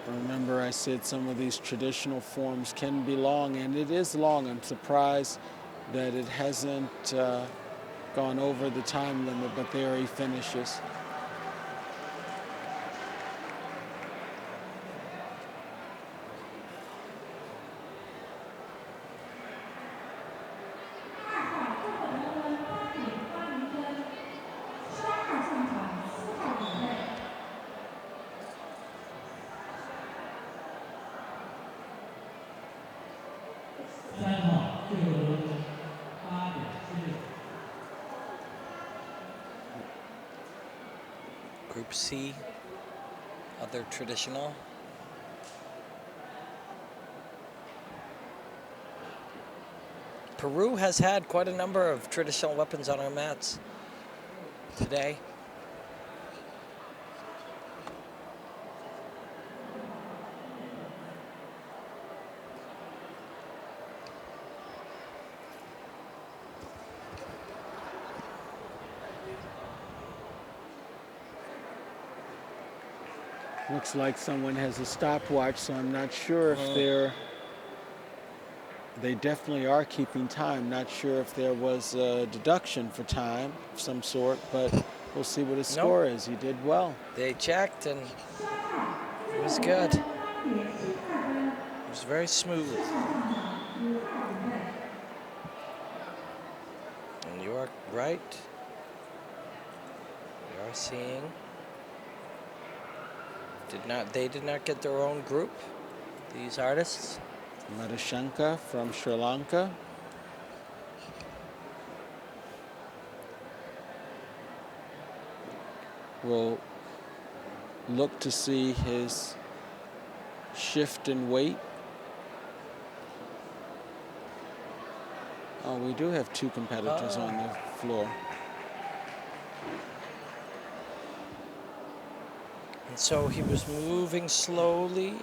Remember, I said some of these traditional forms can be long, and it is long. I'm surprised that it hasn't gone over the time limit, but there he finishes. Group C, other traditional. Peru has had quite a number of traditional weapons on our mats today. Looks like someone has a stopwatch, so I'm not sure if they're they definitely are keeping time. Not sure if there was a deduction for time of some sort, but we'll see what his Nope. score is. He did well. They checked and it was good. It was very smooth. And you are right. We are seeing. They did not get their own group, these artists. Madhushanka from Sri Lanka. We'll look to see his shift in weight. Oh, we do have two competitors on the floor. And so he was moving slowly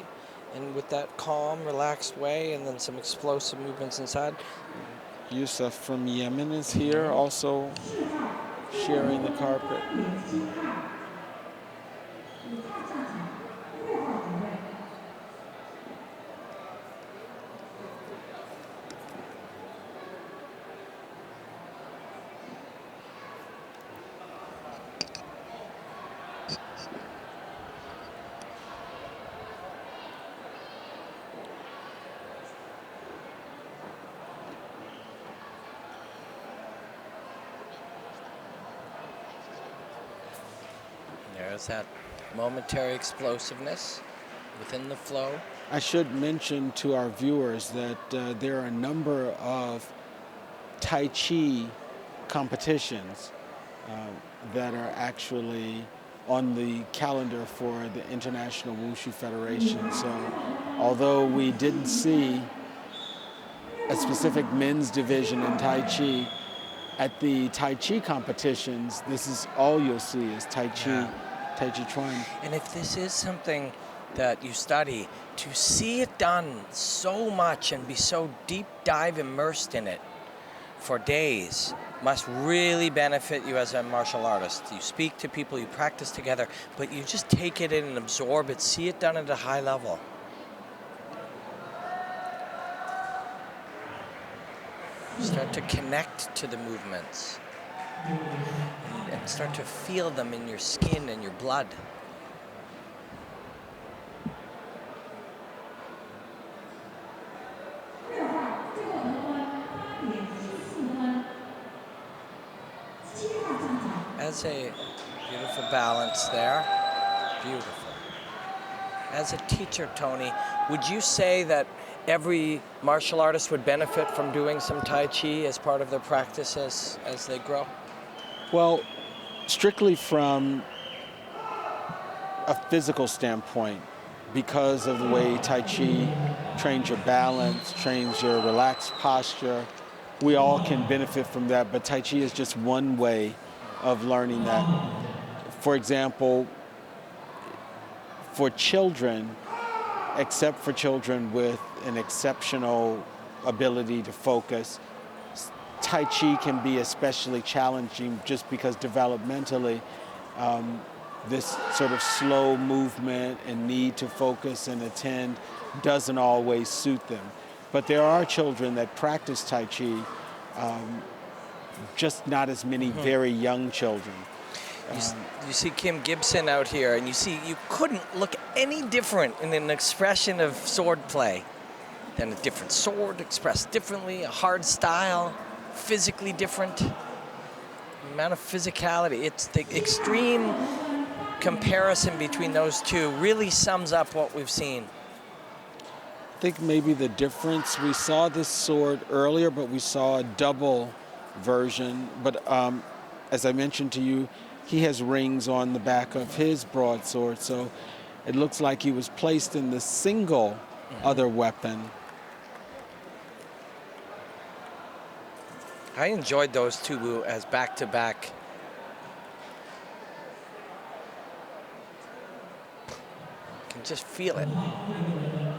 and with that calm, relaxed way, and then some explosive movements inside. Yusuf from Yemen is here, also sharing the carpet. There's that momentary explosiveness within the flow. I should mention to our viewers that there are a number of Tai Chi competitions that are actually on the calendar for the International WUSHU Federation. So although we didn't see a specific men's division in Tai Chi, at the Tai Chi competitions, this is all you'll see is Tai Chi, Tai Chi Chuan. And if this is something that you study, to see it done so much and be so deep dive immersed in it for days must really benefit you as a martial artist. You speak to people, you practice together, but you just take it in and absorb it, see it done at a high level. Start to connect to the movements and start to feel them in your skin and your blood. As a beautiful balance there, beautiful. As a teacher, Tony, would you say that every martial artist would benefit from doing some Tai Chi as part of their practice as they grow? Well, strictly from a physical standpoint, because of the way Tai Chi trains your balance, trains your relaxed posture, we all can benefit from that, but Tai Chi is just one way of learning that. For example, for children, except for children with an exceptional ability to focus, Tai Chi can be especially challenging just because developmentally this sort of slow movement and need to focus and attend doesn't always suit them. But there are children that practice Tai Chi, just not as many very young children. You see Kim Gibson out here, and you couldn't look any different in an expression of sword play than a different sword expressed differently, a hard style, physically different. The amount of physicality, it's the extreme comparison between those two really sums up what we've seen. I think maybe the difference, we saw this sword earlier, but we saw a double version. But as I mentioned to you, he has rings on the back of his broadsword, so it looks like he was placed in the single other weapon. I enjoyed those two as back-to-back. You can just feel it.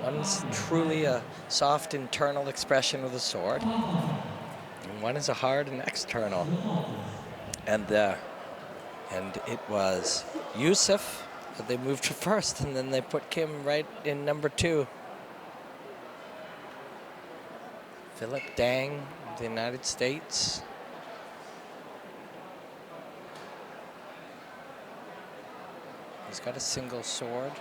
One's truly a soft internal expression of the sword, and one is a hard and external. And it was Yusuf that they moved to first, and then they put Kim right in number 2. Philip Dang of the United States. He's got a single sword.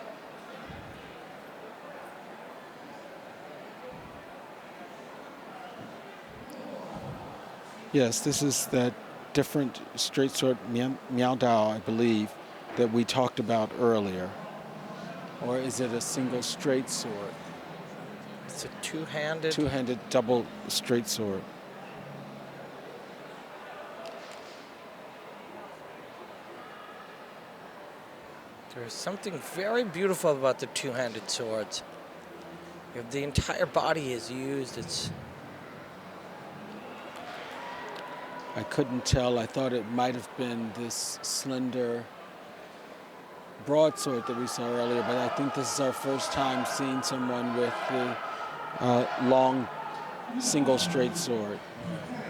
Yes, this is that different straight sword Miao Dao, I believe, that we talked about earlier. Or is it a single straight sword? It's a two-handed. Two-handed double straight sword. There's something very beautiful about the two-handed swords. The entire body is used. I couldn't tell. I thought it might have been this slender broadsword that we saw earlier, but I think this is our first time seeing someone with the long single straight sword.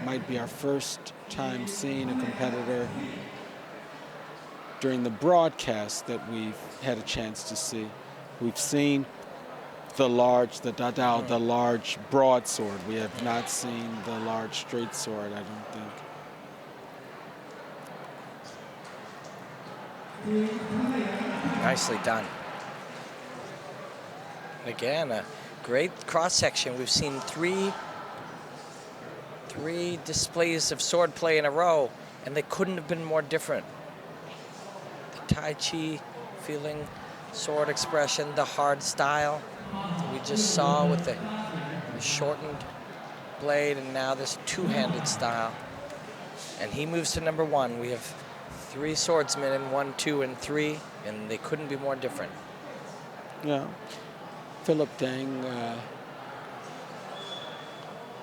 Might be our first time seeing a competitor during the broadcast that we've had a chance to see. We've seen the dadao, the large broadsword. We have not seen the large straight sword, I don't think. Nicely done. Again, a great cross-section. We've seen three displays of swordplay in a row, and they couldn't have been more different. The Tai Chi feeling, sword expression, the hard style that we just saw with the shortened blade, and now this two-handed style. And he moves to number 1. We have 3 swordsmen in 1, 2, and 3, and they couldn't be more different. Yeah. Philip Dang,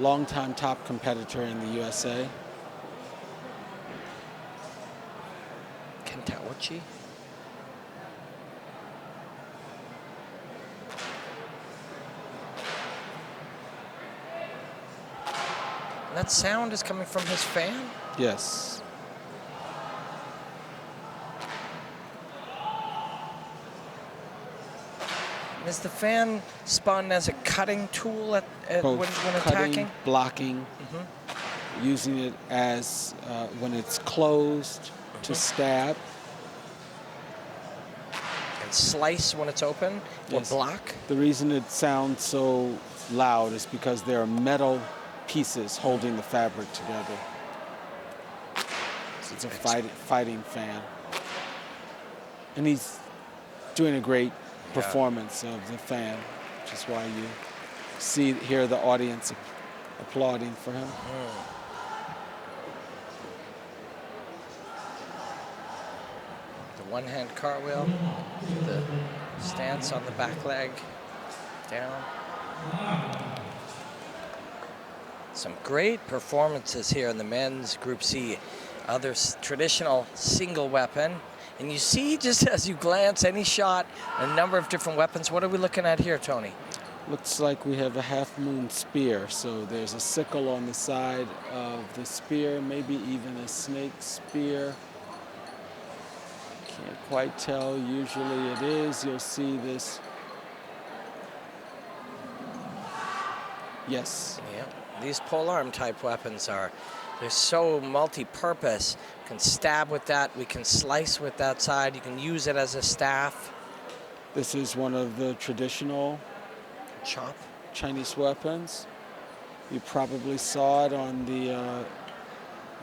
longtime top competitor in the USA. Kentauchi. That sound is coming from his fan? Yes. Is the fan spun as a cutting tool when attacking? Cutting, blocking, using it as when it's closed to stab. And slice when it's open, or block? The reason it sounds so loud is because there are metal pieces holding the fabric together. So it's a fighting fan. And he's doing a great performance of the fan, which is why you hear the audience applauding for him. The one-hand cartwheel, the stance on the back leg, down. Some great performances here in the men's Group C. Other traditional single weapon. And you see, just as you glance, any shot, a number of different weapons. What are we looking at here, Tony? Looks like we have a half-moon spear. So there's a sickle on the side of the spear, maybe even a snake spear. Can't quite tell. Usually it is. You'll see this. Yes. Yeah. These polearm type weapons they're so multi-purpose. You can stab with that. We can slice with that side. You can use it as a staff. This is one of the traditional chop Chinese weapons. You probably saw it on the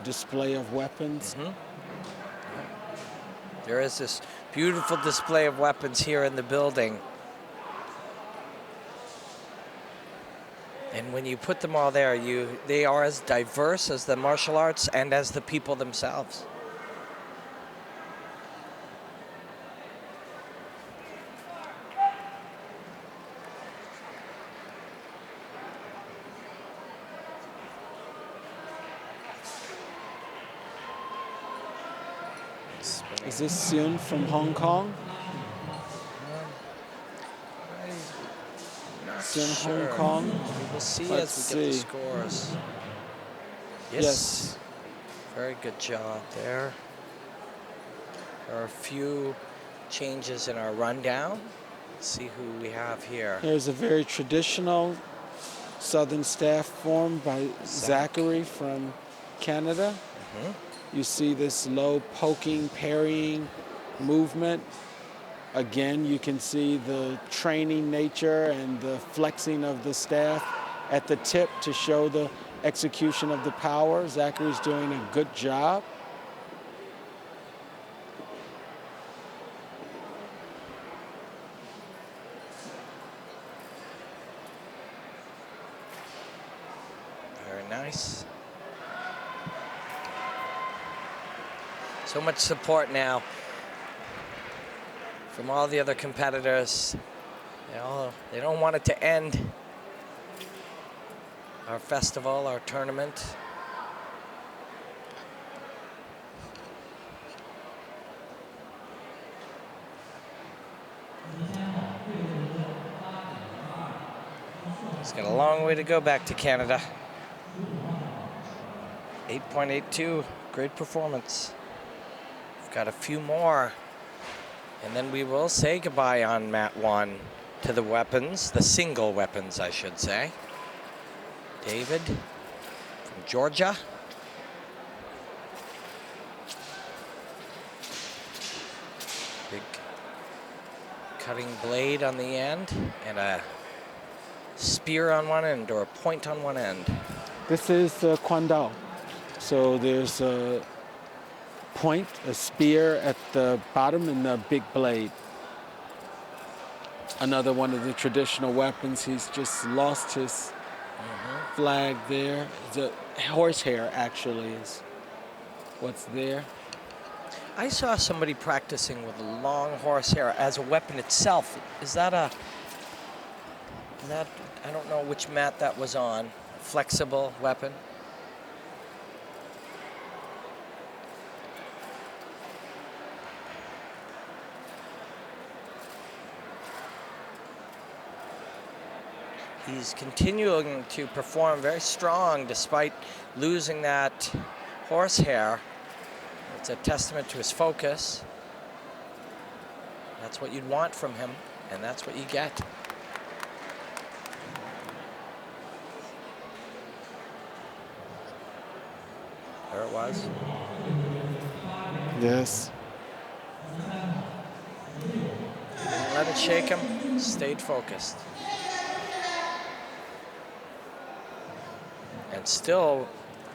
display of weapons. There is this beautiful display of weapons here in the building. And when you put them all there, they are as diverse as the martial arts and as the people themselves. Is this Seun from Hong Kong? Seun, Hong Kong? We will see Let's as we get the scores. Yes. Very good job there. There are a few changes in our rundown. Let's see who we have here. There's a very traditional Southern Staff formed by Zachary from Canada. You see this low poking, parrying movement. Again, you can see the training nature and the flexing of the staff at the tip to show the execution of the power. Zachary's doing a good job. Very nice. So much support now from all the other competitors. They don't want it to end. Our festival, our tournament. He's got a long way to go back to Canada. 8.82, great performance. We've got a few more, and then we will say goodbye on mat 1 to the weapons, the single weapons, I should say. David from Georgia. Big cutting blade on the end and a spear on one end, or a point on one end. This is Kwandao. So there's a point, a spear at the bottom, and a big blade. Another one of the traditional weapons. He's just lost his flag there. The horsehair actually is what's there. I saw somebody practicing with long horsehair as a weapon itself. Is that I don't know which mat that was on. Flexible weapon. He's continuing to perform very strong despite losing that horsehair. It's a testament to his focus. That's what you'd want from him, and that's what you get. There it was. Yes. Didn't let it shake him, stayed focused. And still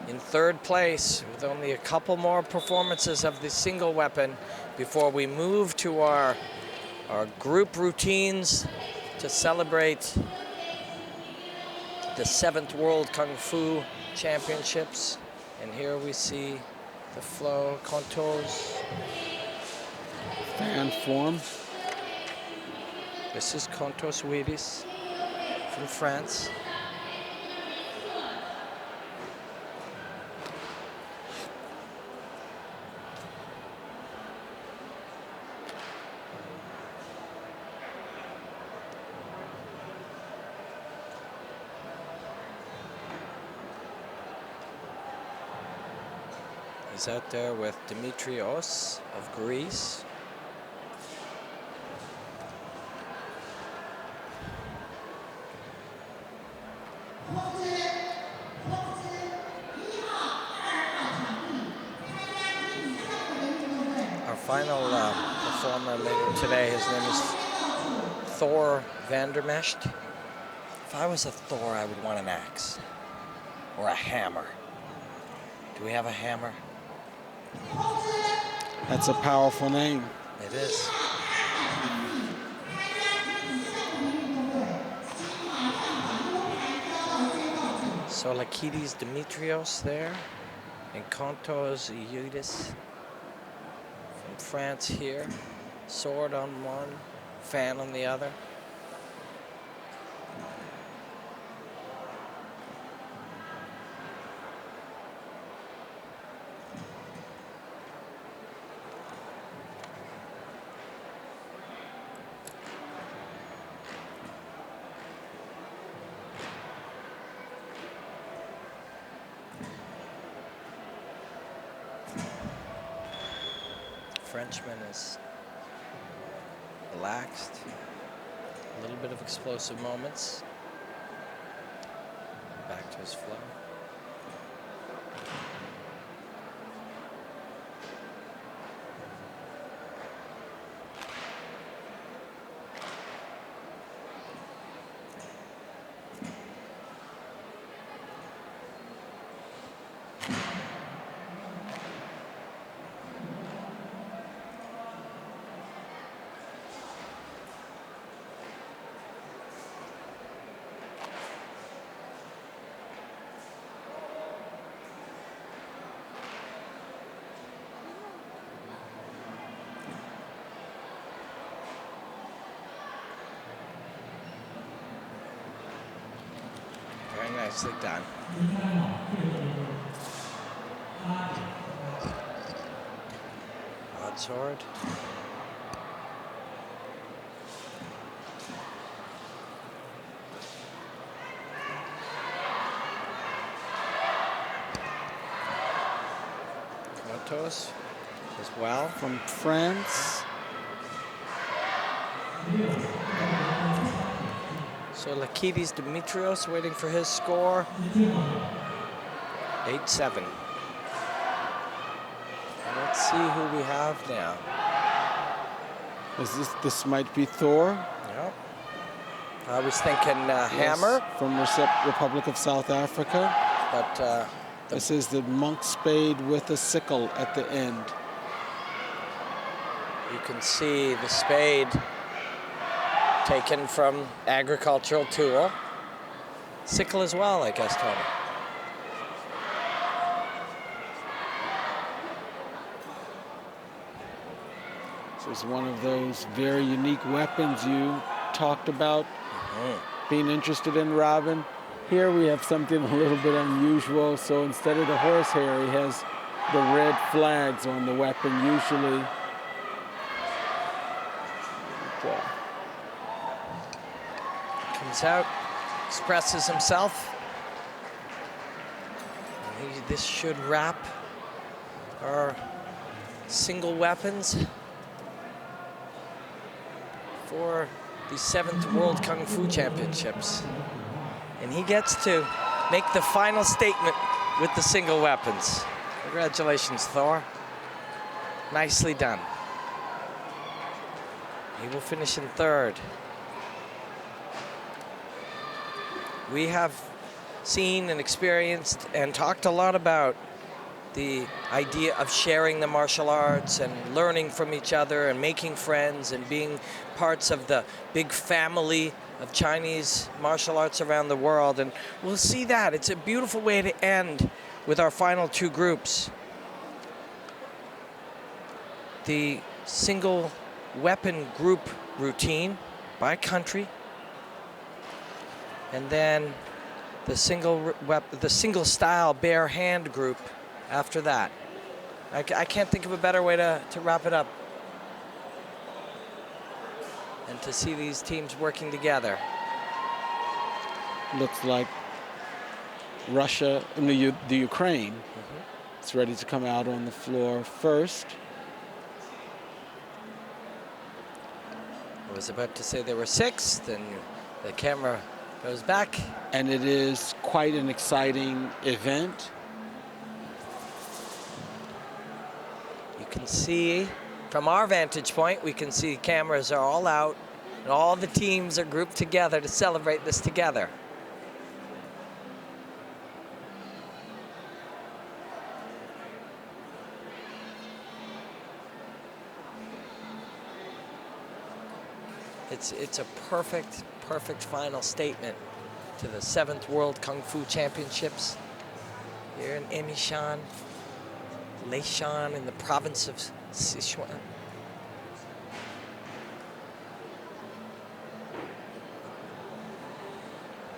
in third place with only a couple more performances of the single weapon before we move to our group routines to celebrate the 7th World Kung Fu Championships. And here we see the flow contours. Fan form. This is Contos Wiris from France. He's out there with Dimitrios of Greece. Our final performer later today, his name is Thor Vandermesht. If I was a Thor, I would want an axe or a hammer. Do we have a hammer? That's a powerful name. It is. Solakidis Dimitrios there, and Kontos Iudis from France here. Sword on one, fan on the other. Frenchman is relaxed, a little bit of explosive moments. Back to his flow. Very nicely done. Broadsword. Kotos as well. From France. So Lakidis Dimitrios waiting for his score. 8-7. Let's see who we have now. This might be Thor? Yep. I was thinking Hammer. From Republic of South Africa. But this is the monk spade with a sickle at the end. You can see the spade taken from agricultural tool. Sickle as well, I guess, Tony. So it's one of those very unique weapons you talked about being interested in, Robin. Here we have something a little bit unusual. So instead of the horsehair, he has the red flags on the weapon usually. Comes out, expresses himself. This should wrap our single weapons for the 7th World Kung Fu Championships. And he gets to make the final statement with the single weapons. Congratulations, Thor. Nicely done. He will finish in 3rd. We have seen and experienced and talked a lot about the idea of sharing the martial arts and learning from each other and making friends and being parts of the big family of Chinese martial arts around the world. And we'll see that. It's a beautiful way to end with our final 2 groups. The single weapon group routine by country, and then the single style bare hand group after that. I can't think of a better way to wrap it up and to see these teams working together. Looks like Russia, the Ukraine, is ready to come out on the floor first. I was about to say there were 6, then the camera goes back. And it is quite an exciting event. You can see, from our vantage point, we can see cameras are all out and all the teams are grouped together to celebrate this together. It's a perfect final statement to the 7th World Kung Fu Championships here in Emeishan, Leishan, in the province of Sichuan.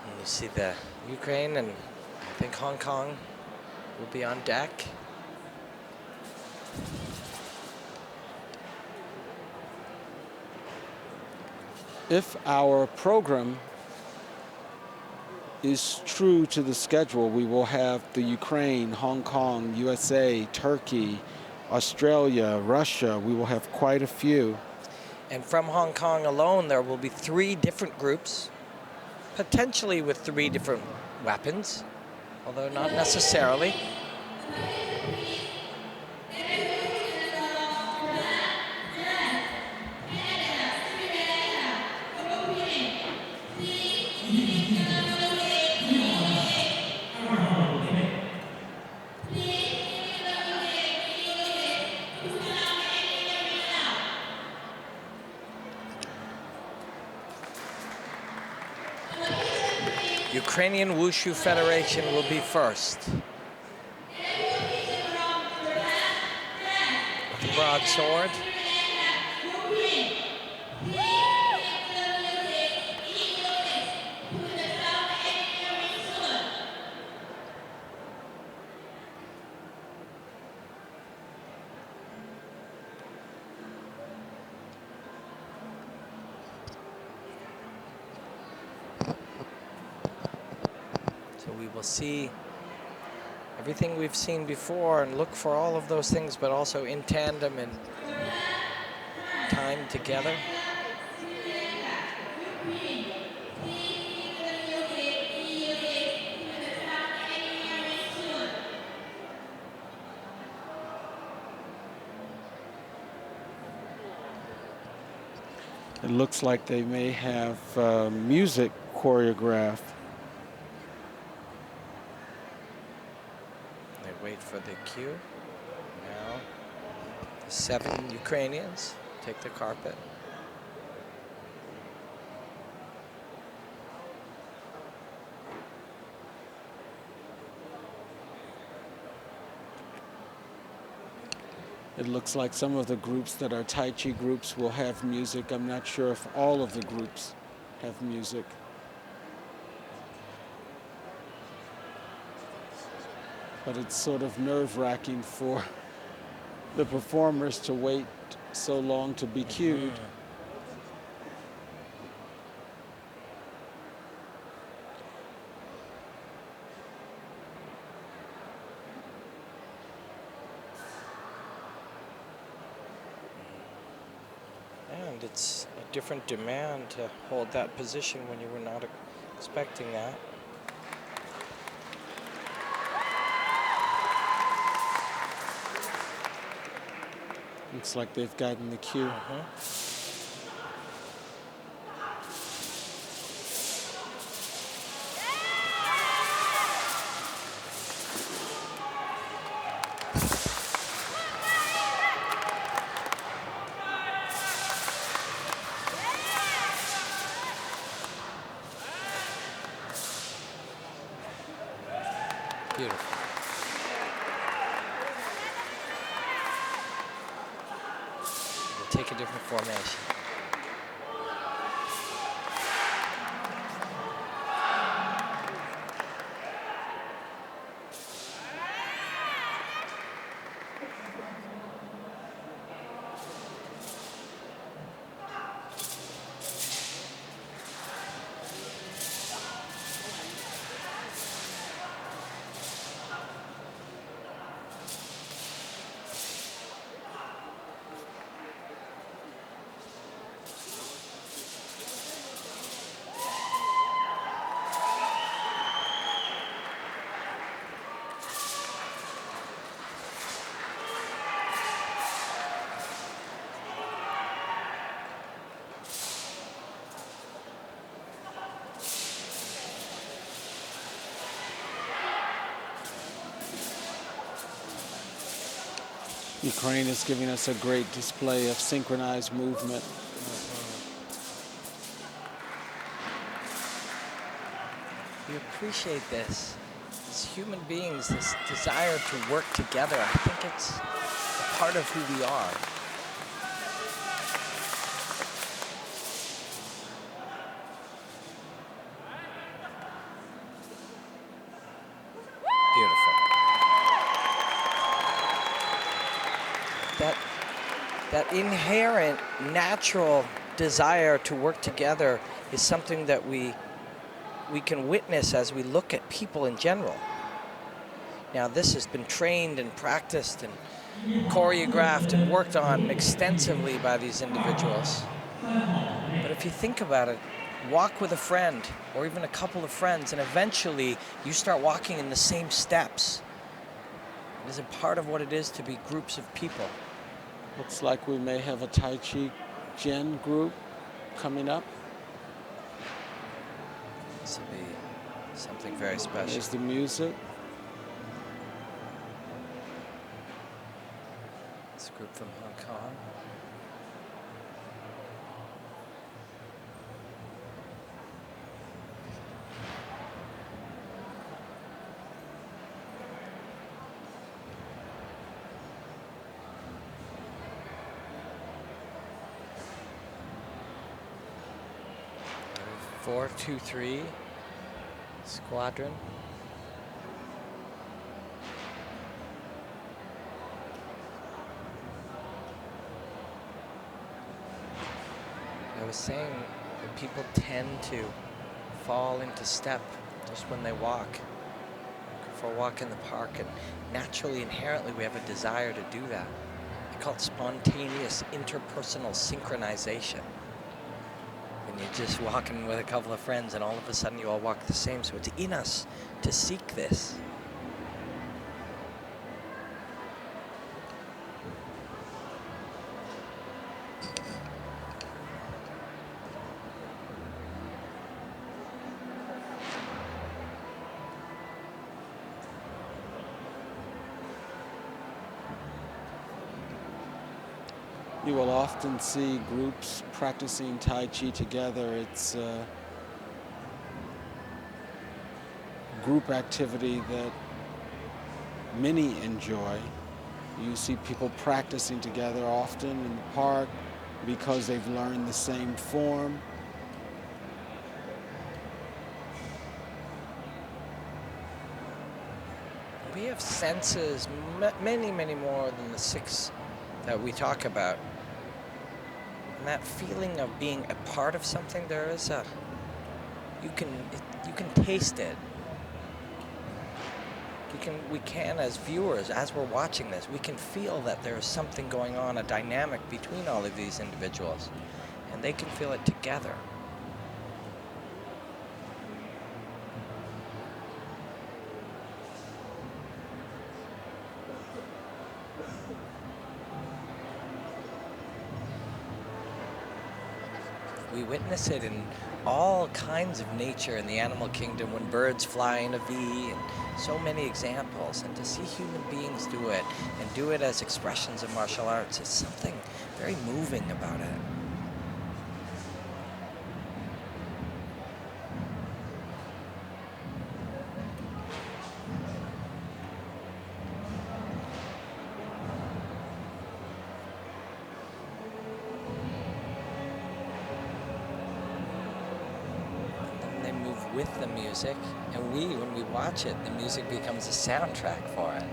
And you see the Ukraine and I think Hong Kong will be on deck. If our program is true to the schedule, we will have the Ukraine, Hong Kong, USA, Turkey, Australia, Russia. We will have quite a few. And from Hong Kong alone, there will be 3 different groups, potentially with 3 different weapons, although not necessarily. Ukrainian WUSHU Federation will be first. The broadsword. We will see everything we've seen before and look for all of those things, but also in tandem and time together. It looks like they may have music choreographed. Wait for the cue. Now, the 7 Ukrainians take the carpet. It looks like some of the groups that are Tai Chi groups will have music. I'm not sure if all of the groups have music. But it's sort of nerve-wracking for the performers to wait so long to be cued. And it's a different demand to hold that position when you were not expecting that. Looks like they've gotten the cue. Beautiful. Take a different formation. Ukraine is giving us a great display of synchronized movement. We appreciate this. As human beings, this desire to work together, I think it's a part of who we are. Beautiful. That inherent, natural desire to work together is something that we can witness as we look at people in general. Now, this has been trained and practiced and choreographed and worked on extensively by these individuals. But if you think about it, walk with a friend or even a couple of friends, and eventually you start walking in the same steps. It is a part of what it is to be groups of people. Looks like we may have a Tai Chi Gen group coming up. This will be something very special. There's the music. This group from Hong Kong. Four, 2, 3 squadron. I was saying that people tend to fall into step just when they walk. For a walk in the park, and naturally, inherently, we have a desire to do that. I call it spontaneous interpersonal synchronization. When you're just walking with a couple of friends and all of a sudden you all walk the same. So it's in us to seek this. You will often see groups practicing Tai Chi together. It's a group activity that many enjoy. You see people practicing together often in the park because they've learned the same form. We have senses, many, many more than the 6 that we talk about. And that feeling of being a part of something, there is a, you can taste it. We can as viewers, as we're watching this, we can feel that there is something going on, a dynamic between all of these individuals, and they can feel it together. We witness it in all kinds of nature in the animal kingdom, when birds fly in a V, and so many examples. And to see human beings do it, and do it as expressions of martial arts, is something very moving about it. With the music, and when we watch it, the music becomes a soundtrack for it.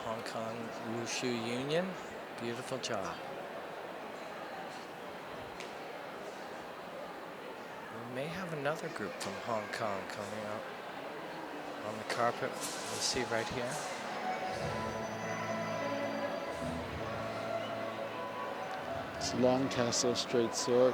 Hong Kong WUSHU Union, beautiful job. We may have another group from Hong Kong coming up on the carpet. We'll see right here. It's long tassel, straight sword.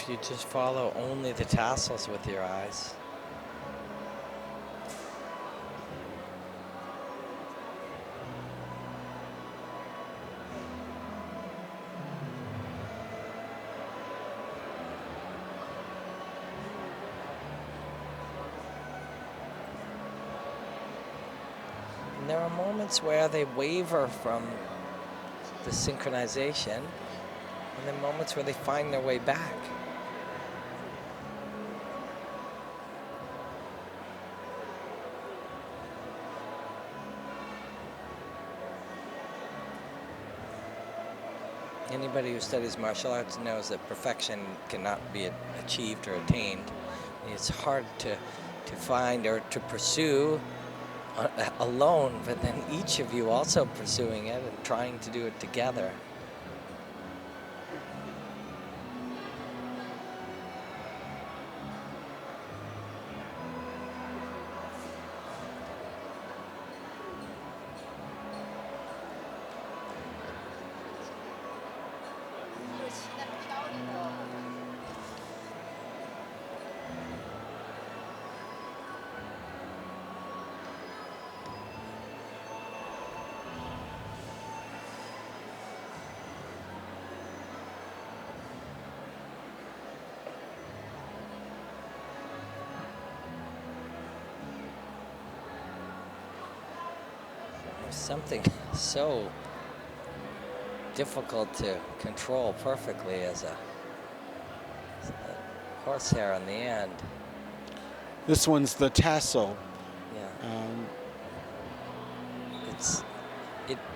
if you just follow only the tassels with your eyes. And there are moments where they waver from the synchronization, and then moments where they find their way back. Anybody who studies martial arts knows that perfection cannot be achieved or attained. It's hard to find or to pursue alone, but then each of you also pursuing it and trying to do it together. Something so difficult to control perfectly as a horsehair on the end. This one's the tassel. Yeah.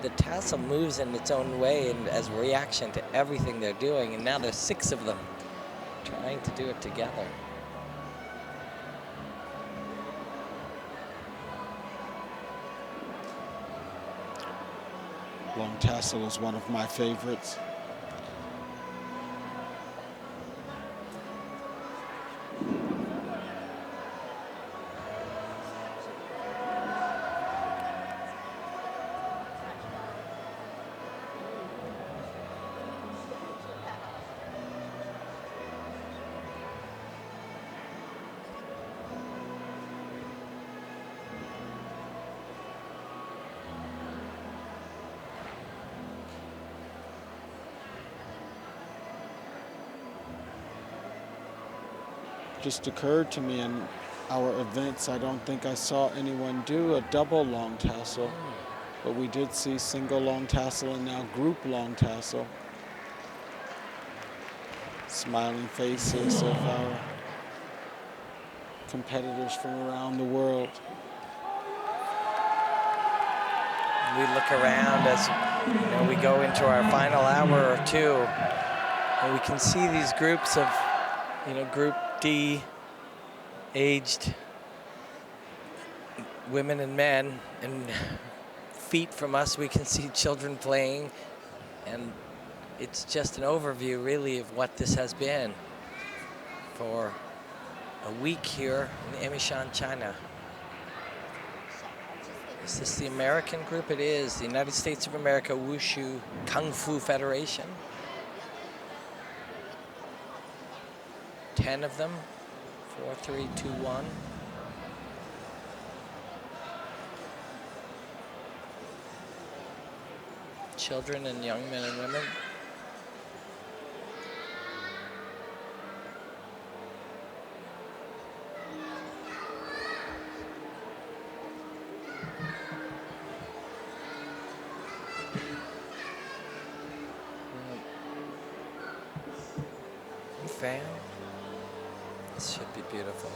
The tassel moves in its own way and as a reaction to everything they're doing, and now there's 6 of them trying to do it together. Long tassel is one of my favorites. Just occurred to me in our events, I don't think I saw anyone do a double long tassel, but we did see single long tassel and now group long tassel. Smiling faces of our competitors from around the world. We look around as we go into our final hour or two, and we can see these groups of Group D aged women and men, and feet from us we can see children playing, and it's just an overview really of what this has been for a week here in Emeishan, China. Is this the American group? It is the United States of America WUSHU Kung Fu Federation. 10 of them, 4, 3, 2, 1. Children and young men and women. Fan. This should be beautiful.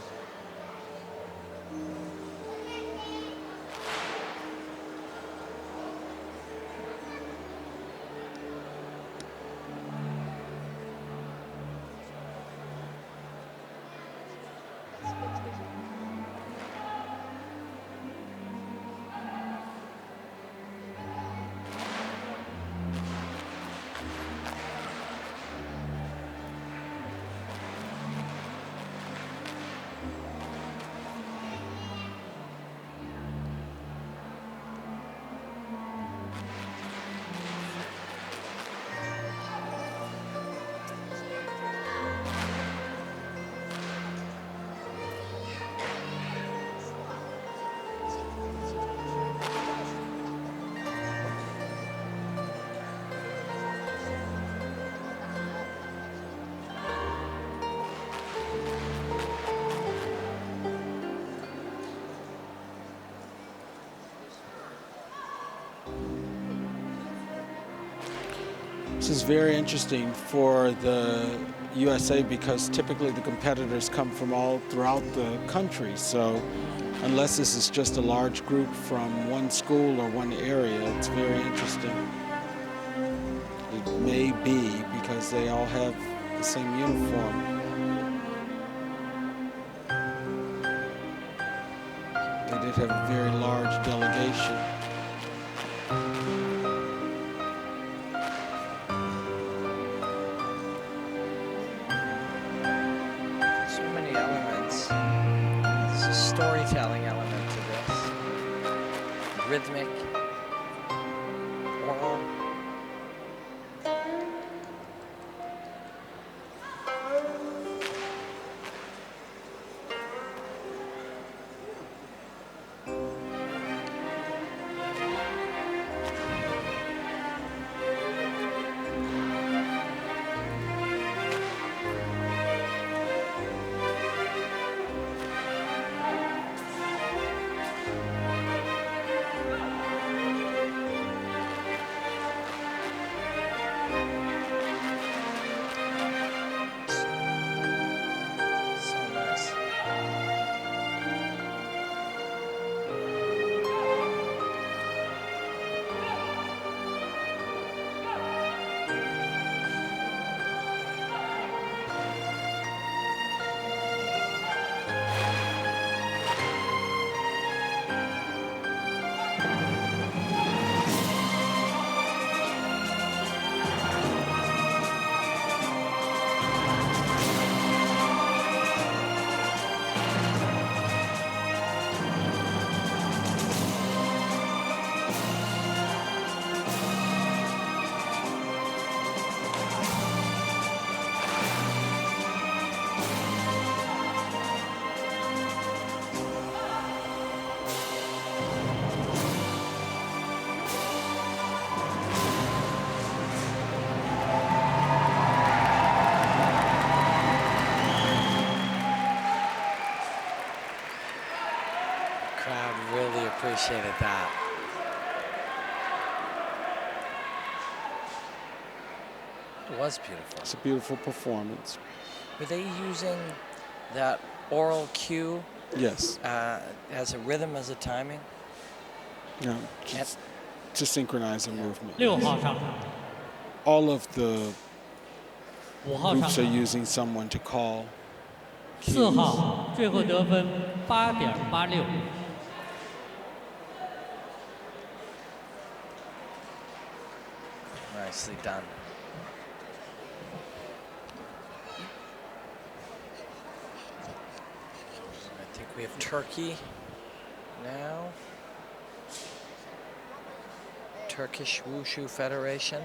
This is very interesting for the USA because typically the competitors come from all throughout the country. So unless this is just a large group from one school or one area, it's very interesting. It may be because they all have the same uniform. They did have a very large delegation. So many elements. There's a storytelling element to this. Rhythmic, oral. Really appreciated that. It was beautiful. It's a beautiful performance. Were they using that oral cue Yes. as a rhythm, as a timing? Yeah. To synchronize the movement. 6号上场， All of the 5号上 groups are 场， using someone to call. 4号最后得分8.86。 Nicely done. I think we have Turkey now. Turkish WUSHU Federation.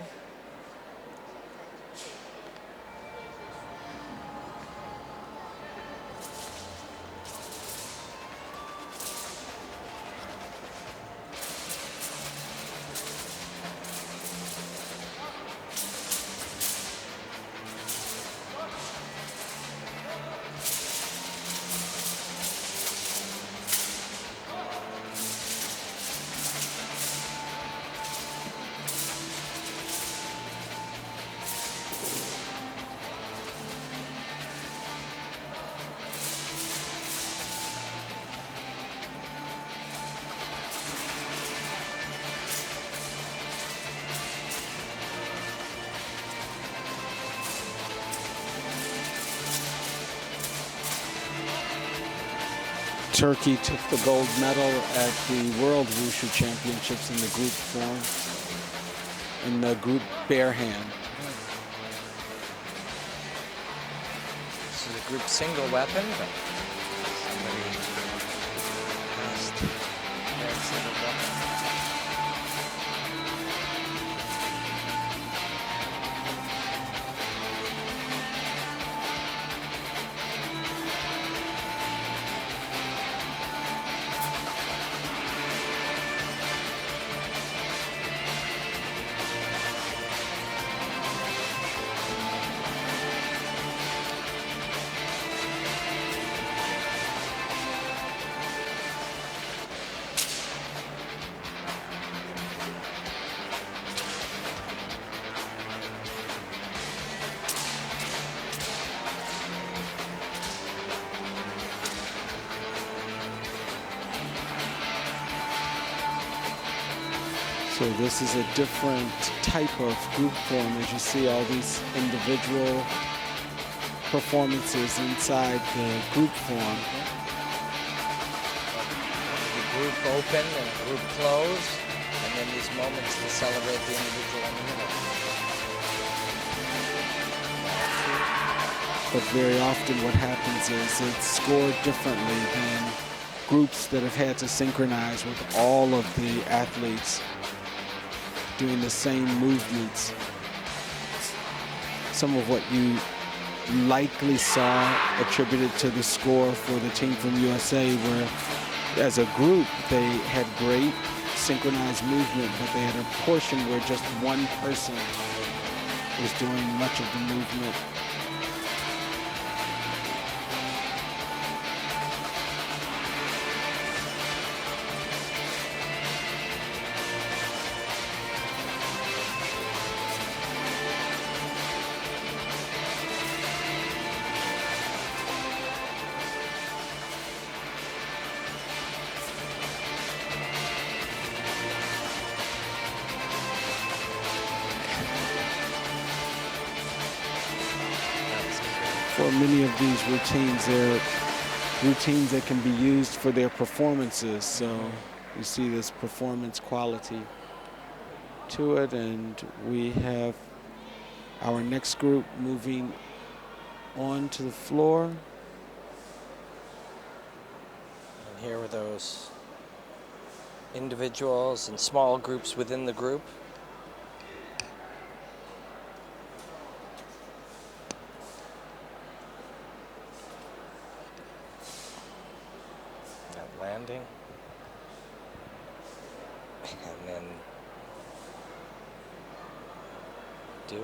Turkey took the gold medal at the World WUSHU Championships in the group form, in the group bare hand. This is a group single weapon, but somebody passed their single weapon. So this is a different type of group form, as you see all these individual performances inside the group form. The group open and group close, and then these moments to celebrate the individual in the middle. But very often what happens is it's scored differently than groups that have had to synchronize with all of the athletes doing the same movements. Some of what you likely saw attributed to the score for the team from USA, where as a group they had great synchronized movement, but they had a portion where just one person was doing much of the movement. For many of these routines, they're routines that can be used for their performances. So you see this performance quality to it, and we have our next group moving on to the floor. And here are those individuals and small groups within the group. Landing, and then do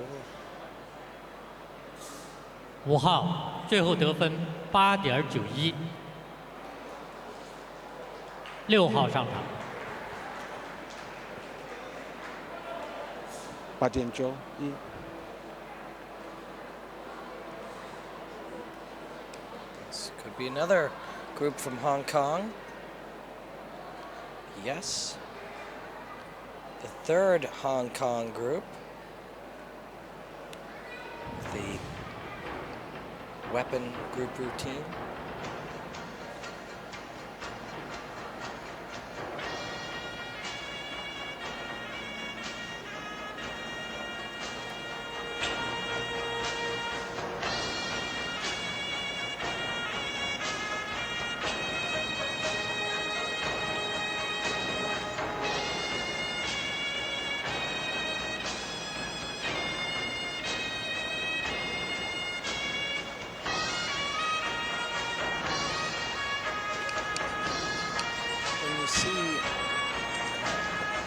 5号最后得分8.91。6号上场。 8.91. This could be another group from Hong Kong. Yes. The third Hong Kong group. The weapon group routine.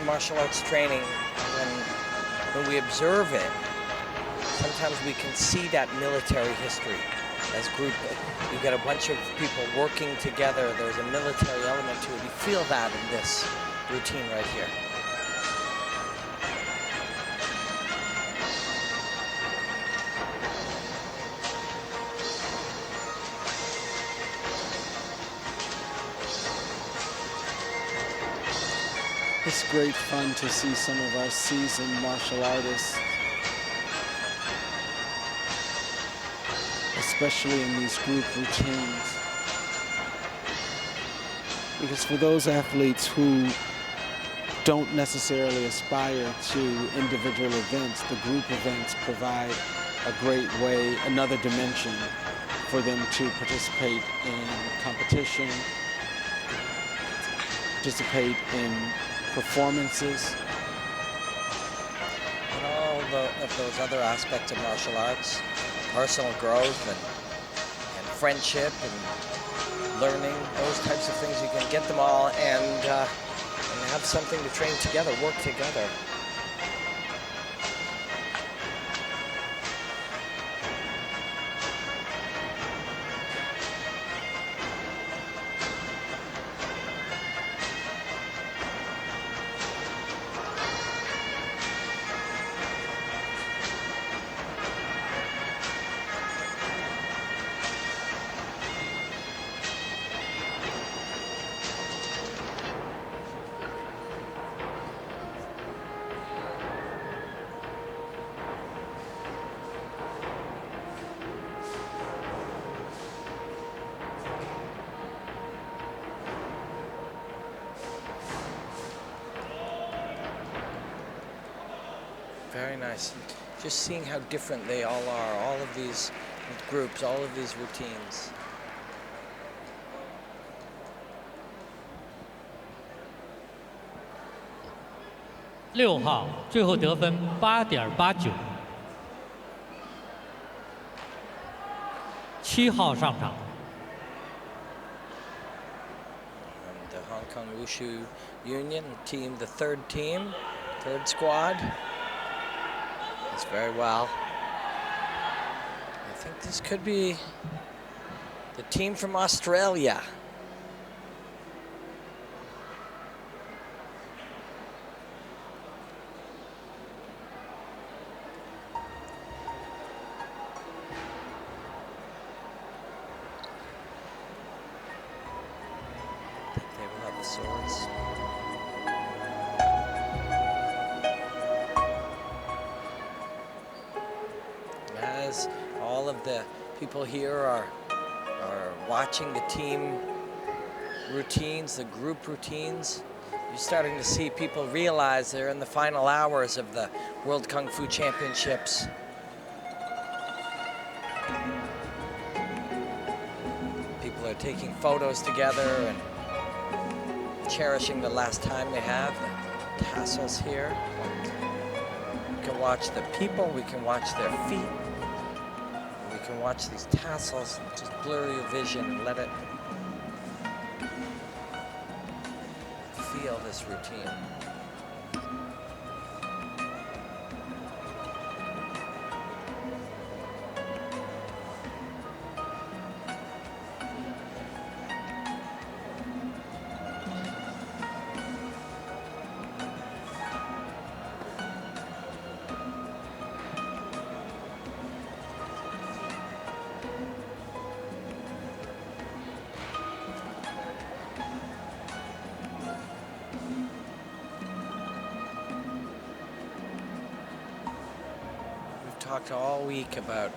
Martial arts training, when we observe it, sometimes we can see that military history as group. You get a bunch of people working together. There's a military element to it. You feel that in this routine right here. It's great fun to see some of our seasoned martial artists, especially in these group routines. Because for those athletes who don't necessarily aspire to individual events, the group events provide a great way, another dimension for them to participate in competition, participate in performances. And all of those other aspects of martial arts, personal growth and friendship and learning, those types of things, you can get them all and have something to train together, work together. Very nice. Just seeing how different they all are, all of these groups, all of these routines.6号最后得分8.89。7号上场。 And the Hong Kong WUSHU Union team, the third team, third squad. Does very well. I think this could be the team from Australia. I think they will have the swords. As all of the people here are watching the team routines, the group routines, you're starting to see people realize they're in the final hours of the World Kungfu Championships. People are taking photos together and cherishing the last time they have. The tassels here. We can watch the people, we can watch their feet. We can watch these tassels and just blur your vision and let it feel this routine. Talked all week about,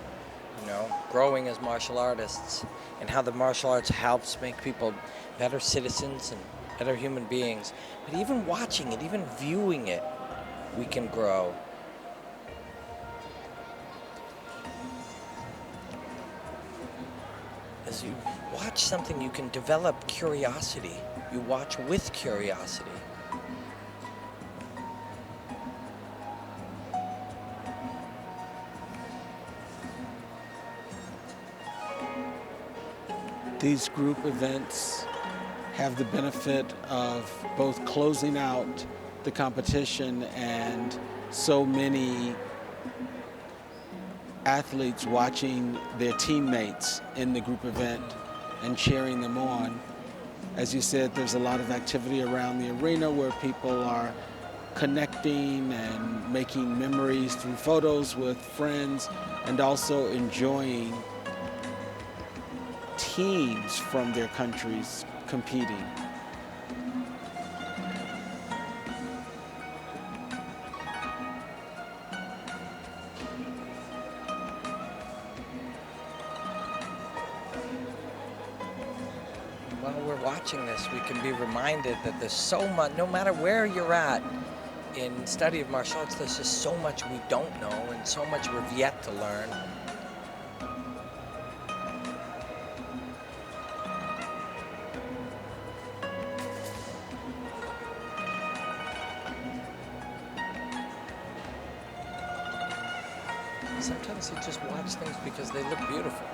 growing as martial artists and how the martial arts helps make people better citizens and better human beings. But even watching it, even viewing it, we can grow. As you watch something, you can develop curiosity. You watch with curiosity. These group events have the benefit of both closing out the competition and so many athletes watching their teammates in the group event and cheering them on. As you said, there's a lot of activity around the arena where people are connecting and making memories through photos with friends and also enjoying teams from their countries competing. While we're watching this, we can be reminded that there's so much, no matter where you're at in study of martial arts, there's just so much we don't know and so much we've yet to learn. Sometimes you just watch things because they look beautiful.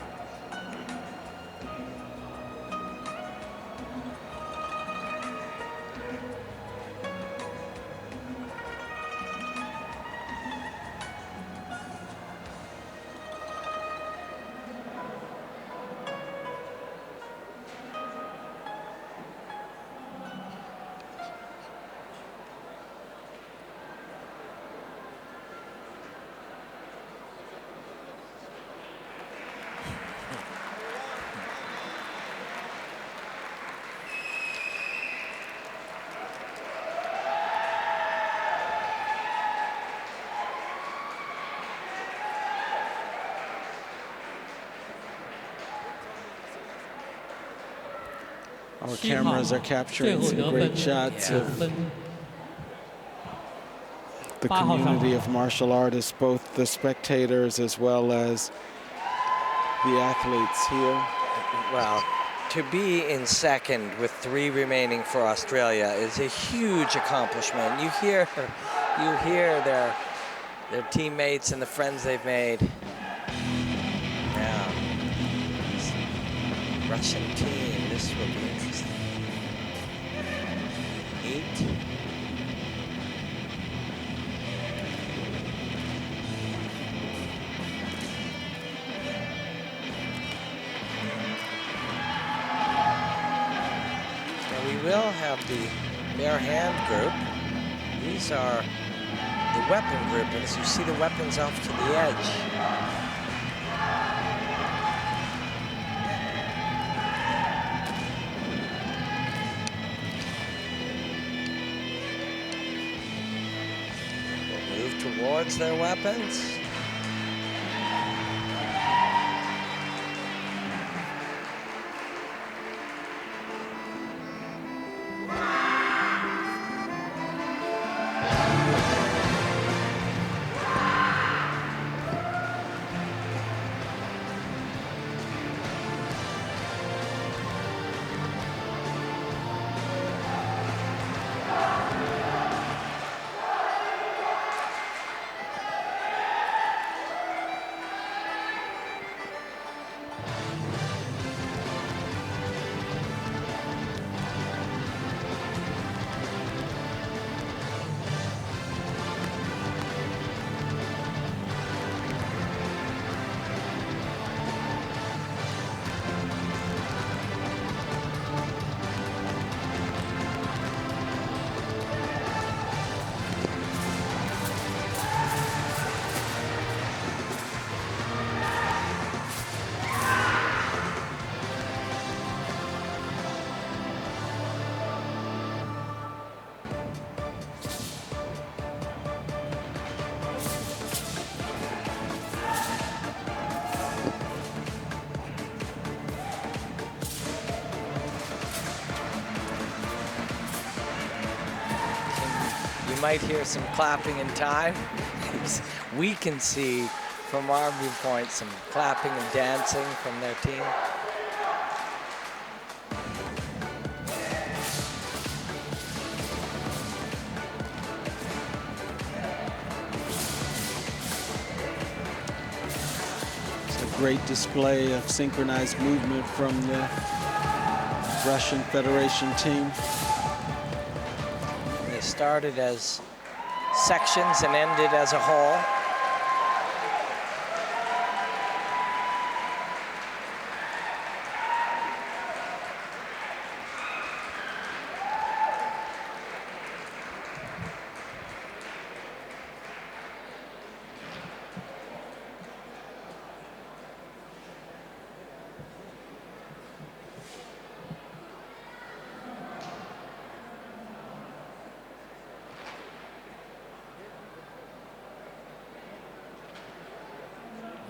Our cameras are capturing some great shots of the 8号上 community 场 of martial artists, both the spectators as well as the athletes here. Well, to be in second with 3 remaining for Australia is a huge accomplishment. You hear their teammates and the friends they've made. Now, this Russian team, this will be interesting. 8. Now we will have the bare hand group. These are the weapon group, and as you see the weapons off to the edge. We'll move towards their weapons. Might hear some clapping in time. We can see from our viewpoint some clapping and dancing from their team. It's a great display of synchronized movement from the Russian Federation team. Started as sections and ended as a whole.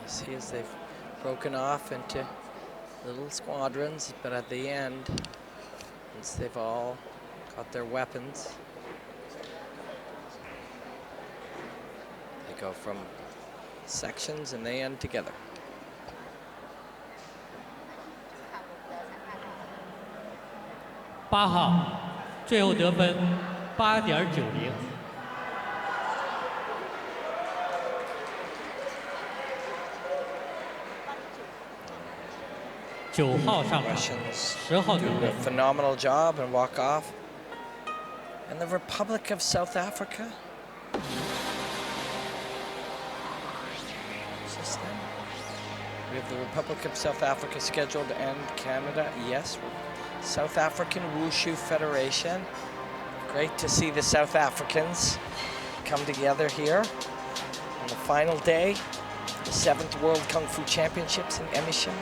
See as they've broken off into little squadrons, but at the end, once they've all got their weapons, they go from sections and they end together. 8号最后得分8.90。9号上场 Russians ，10号得 do a 分。 phenomenal job and walk off. And the Republic of South Africa. Is this them? We have the Republic of South Africa scheduled and Canada. Yes, South African WUSHU Federation. Great to see the South Africans come together here on the final day, the 7th World Kungfu Championships in Emeishan.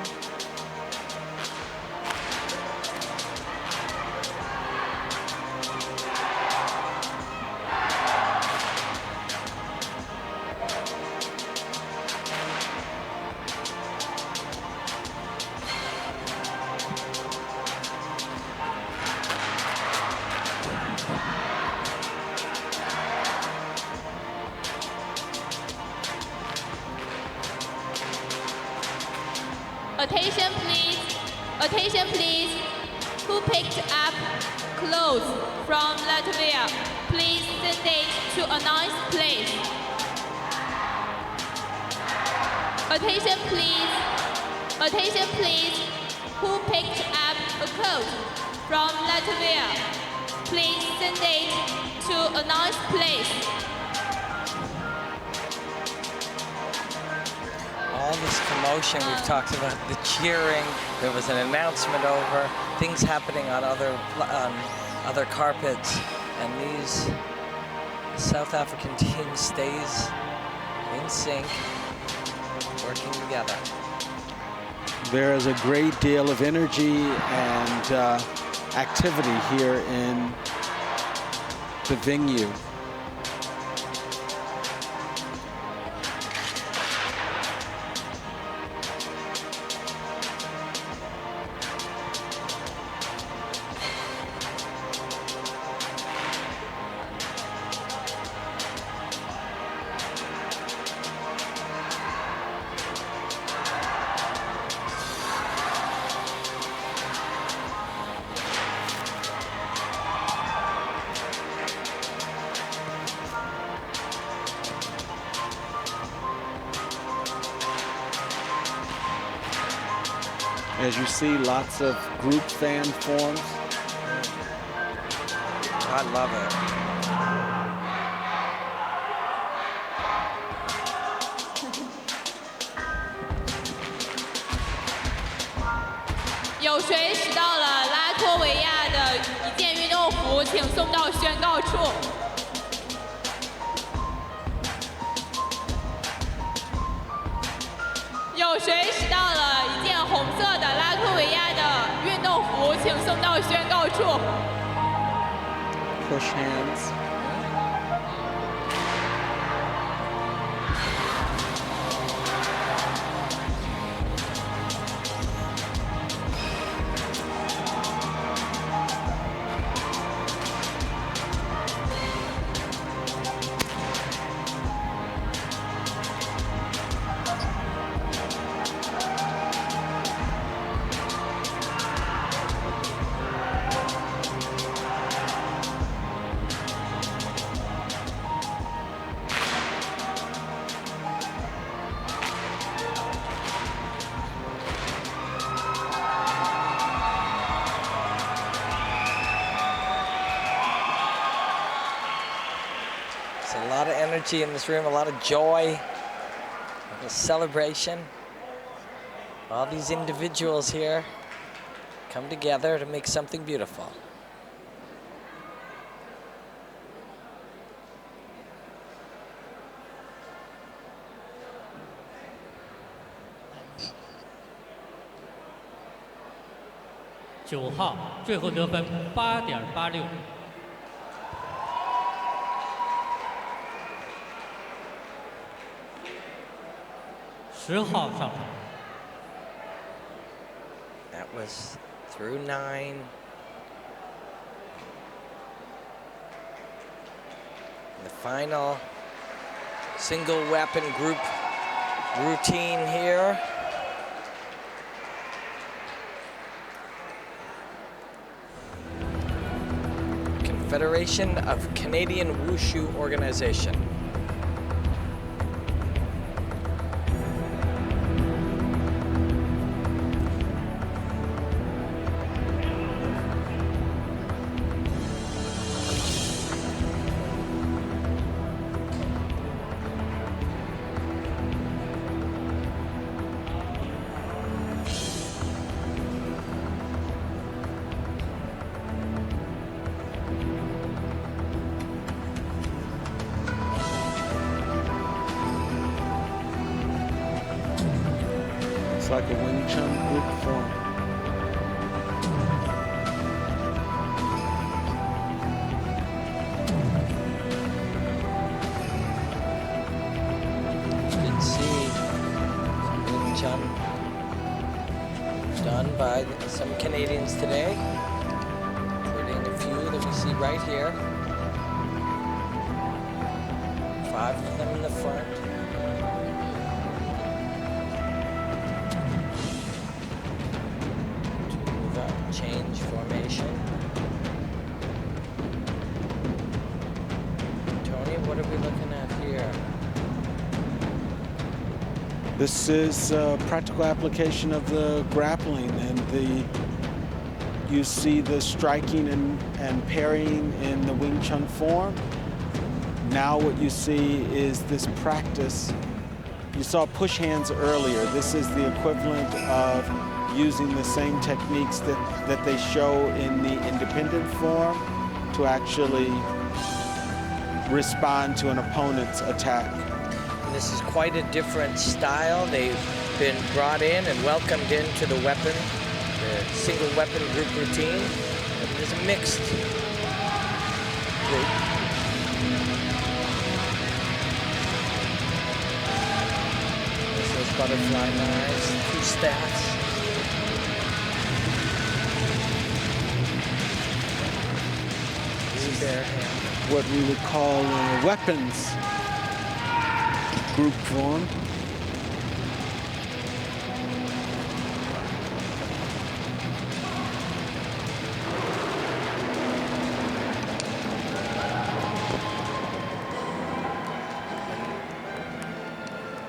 Attention please. Attention please. Who picked up clothes from Latvia? Please send it to a nice place. Attention please. Attention please. Who picked up a coat from Latvia? Please send it to a nice place. All this commotion, we've talked about the cheering, there was an announcement over, things happening on other carpets, and these South African team stays in sync, working together. There is a great deal of energy and activity here in the venue. As you see, lots of group fan forms. I love it. 有谁拾到了拉脱维亚的一件运动服，请送到宣告处。有谁拾到了一件红色的拉脱维亚的运动服，请送到宣告处。 Push hands. There's a lot of energy in this room, a lot of joy, a celebration. All these individuals here come together to make something beautiful. '9号最后得分8.86。 10号上场。 That was through 9. The final single weapon group routine here. Confederation of Canadian WUSHU Organization. Like a Wing Chun group form. You can see some Wing Chun done by some Canadians today, including a few that we see right here. 5 of them in the front. what are we looking at here? This is a practical application of the grappling, and you see the striking and parrying in the Wing Chun form. Now what you see is this practice. You saw push hands earlier. This is the equivalent of using the same techniques that they show in the independent form to actually respond to an opponent's attack. And this is quite a different style. They've been brought in and welcomed into the single weapon group routine. It is a mixed group. This is butterfly knives, 2 staffs. Bare hand. What we would call weapons group form.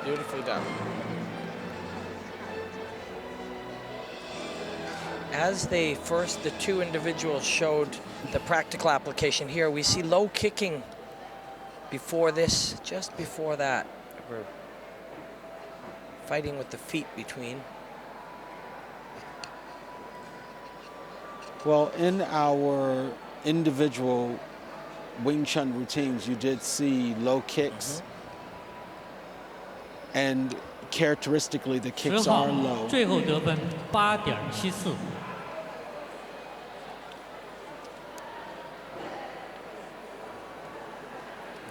Beautifully done. As the two individuals showed the practical application here, we see low kicking before this, just before that. We're fighting with the feet between. Well, in our individual Wing Chun routines, you did see low kicks. And characteristically, the 10 kicks 号 are low. 最后得分8.74。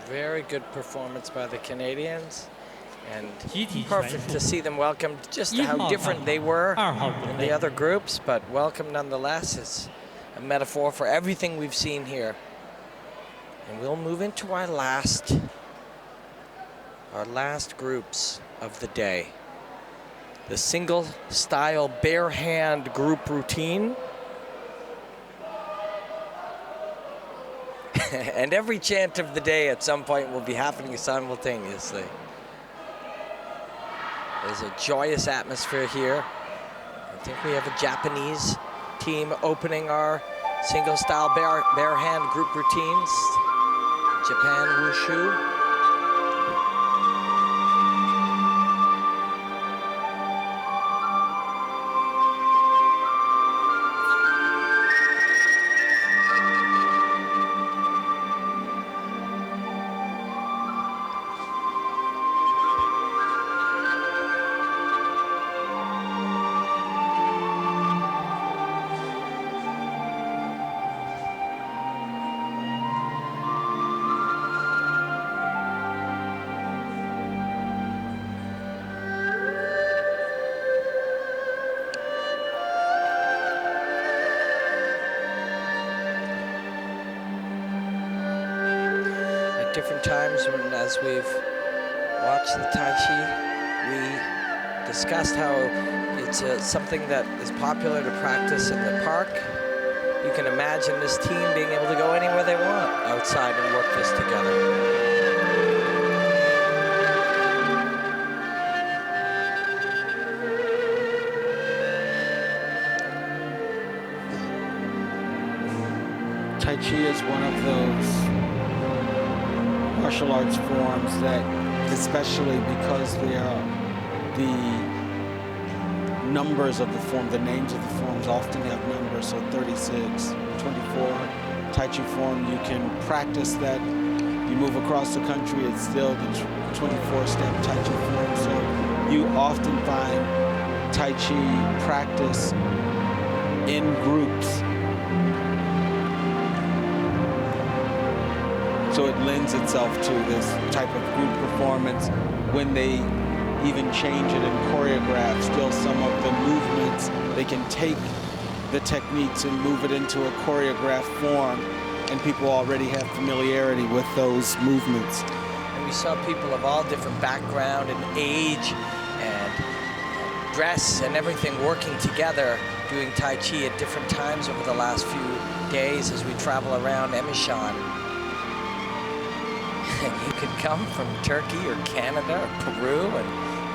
Very good performance by the Canadians, and 集体 perfect 全 to 数 see them welcomed, just 1 how 号 different 看 they 好 were 2号 in 准 the 备 other groups, but welcome nonetheless. It's a metaphor for everything we've seen here. And we'll move into our last groups of the day. The single style bare hand group routine. And every chant of the day at some point will be happening simultaneously. There's a joyous atmosphere here. I think we have a Japanese team opening our single style bare hand group routines. Japan WUSHU. Different times as we've watched the Tai Chi, we discussed how it's something that is popular to practice in the park. You can imagine this team being able to go anywhere they want outside and work this together. Tai Chi is one of those martial arts forms that, especially because they are the numbers of the form, the names of the forms often have numbers, so 36, 24, Tai Chi form, you can practice that. You move across the country, it's still the 24-step Tai Chi form, so you often find Tai Chi practice in groups. So it lends itself to this type of group performance. When they even change it and choreograph, still some of the movements, they can take the techniques and move it into a choreographed form, and people already have familiarity with those movements. And we saw people of all different background and age and dress and everything working together, doing Tai Chi at different times over the last few days as we travel around Emeishan. You could come from Turkey or Canada or Peru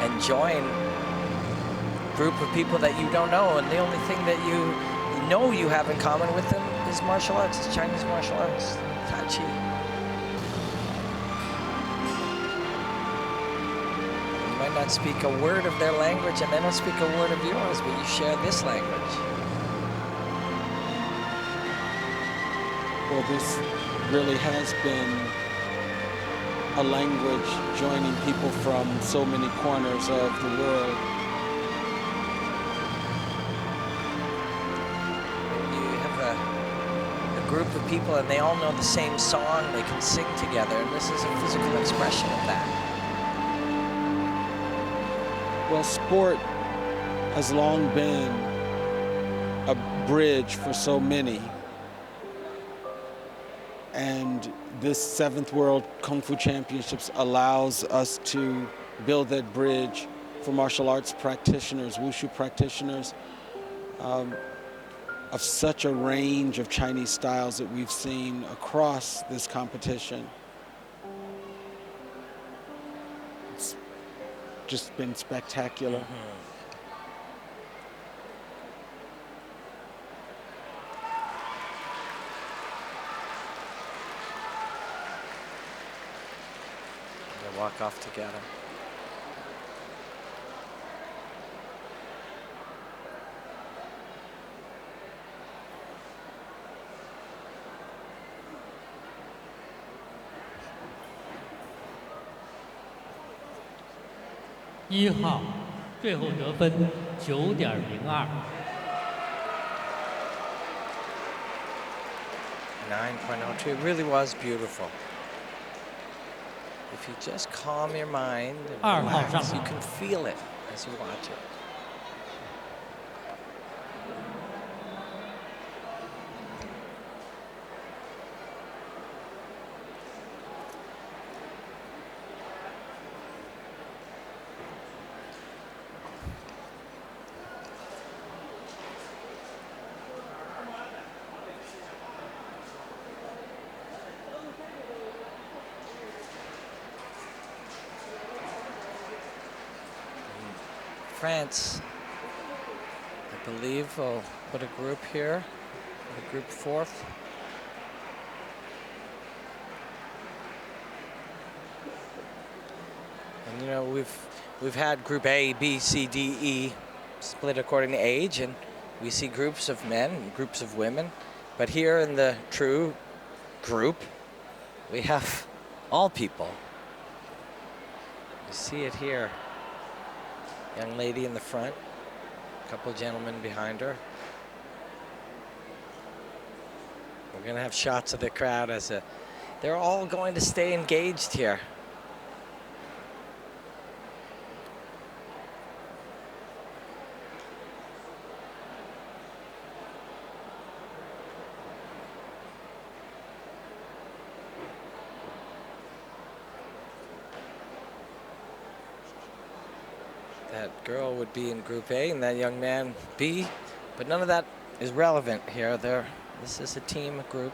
and join a group of people that you don't know, and the only thing that you know you have in common with them is martial arts, it's Chinese martial arts, Tai Chi. You might not speak a word of their language and they don't speak a word of yours, but you share this language. Well, this really has been a language joining people from so many corners of the world. You have a group of people and they all know the same song, they can sing together, and this is a physical expression of that. Well, sport has long been a bridge for so many. And this 7th World Kungfu Championships allows us to build that bridge for martial arts practitioners, WUSHU practitioners, of such a range of Chinese styles that we've seen across this competition. It's just been spectacular. They walk off together.1号最后得分9.02。9.02. It really was beautiful. If you just calm your mind and 2号 relax, 上 you 场 can feel it as you watch it. France, I believe, will put a group here, a group 4th. And you know, we've had group A, B, C, D, E split according to age, and we see groups of men and groups of women. But here in the true group, we have all people. You see it here. Young lady in the front, a couple gentlemen behind her. We're gonna have shots of the crowd as they're all going to stay engaged here. That girl would be in group A and that young man B, but none of that is relevant here. This is a team, a group.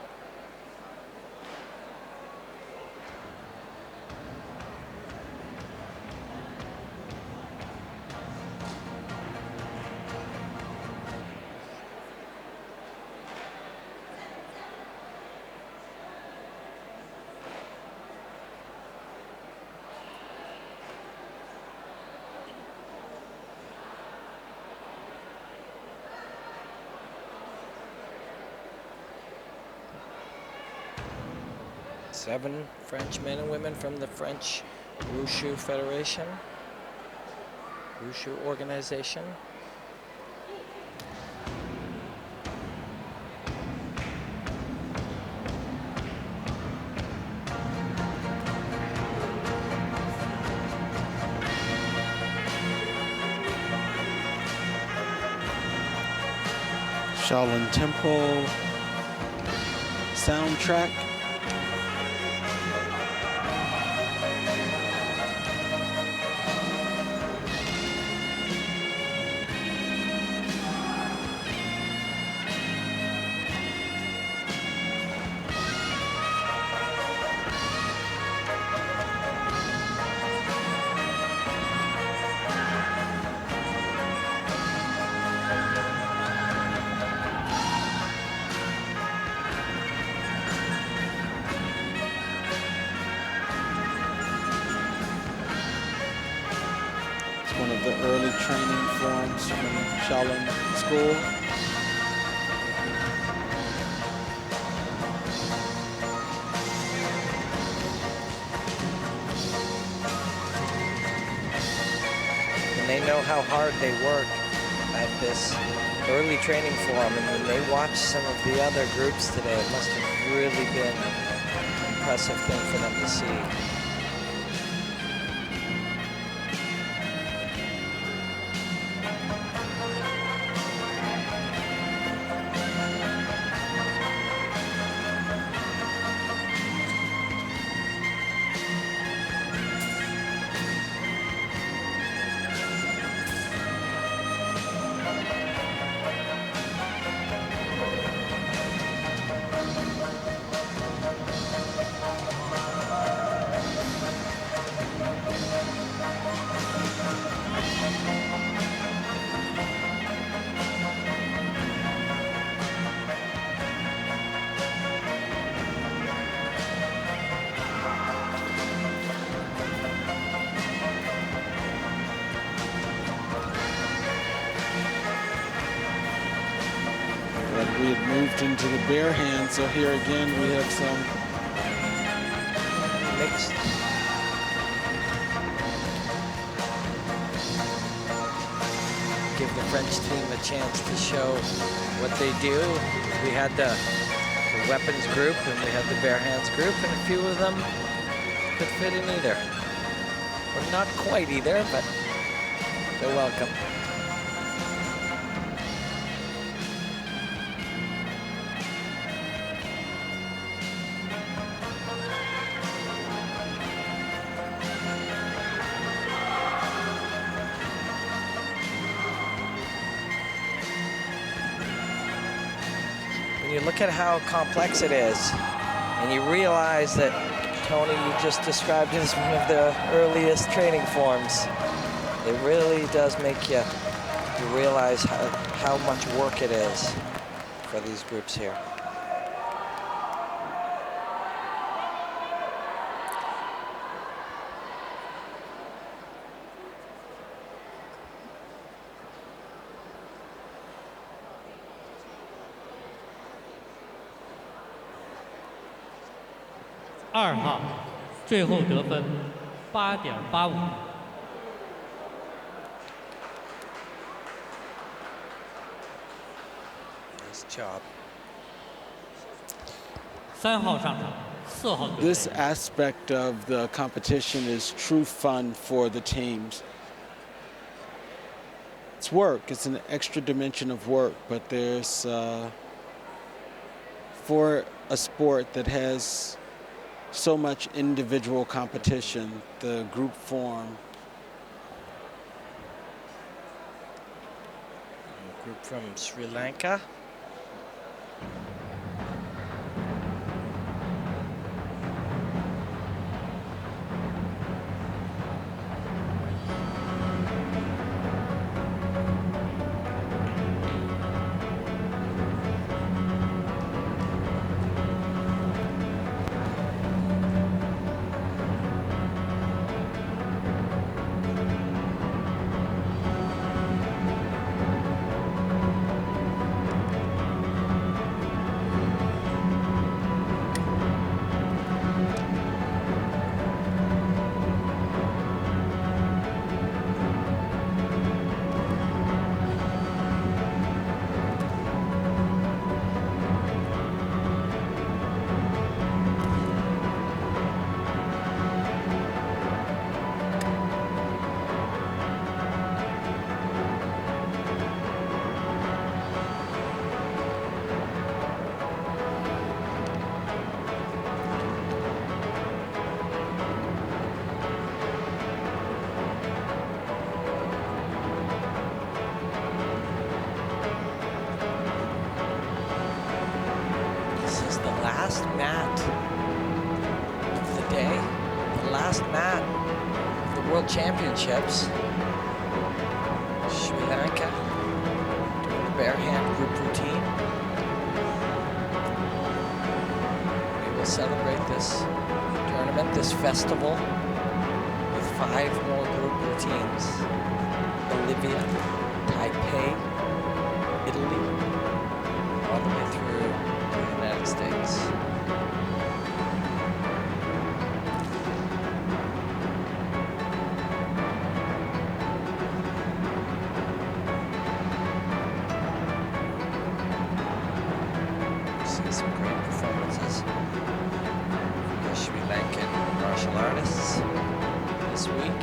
Seven French men and women from the French WUSHU Federation, WUSHU organization. Shaolin Temple soundtrack. of the early training forms from Shaolin School. And they know how hard they work at this early training form, and when they watch some of the other groups today, it must have really been an impressive thing for them to see. We had moved into the bare hand, so here again we have some Mixed. Give the French team a chance to show what they do. We had the weapons group and we had the bare hands group, and a few of them could fit in either. Or not quite either, but they're welcome. You look at how complex it is, and you realize that, Tony, you just described it as one of the earliest training forms. It really does make you realize how much work it is for these groups here.2号最后得分8.85。Nice job. 3号上场，4号得 This 分。 aspect of the competition is true fun for the teams. It's work, it's an extra dimension of work, but there's, for a sport that has so much individual competition, the group form. A group from Sri Lanka. Last mat of the day, the last mat of the World Championships. Sri Lanka doing the bare hand group routine. We will celebrate this tournament, this festival, with 5 more group routines. Bolivia, Taipei, Italy, all the way through the United States. See some great performances from the Sri Lankan martial artists this week.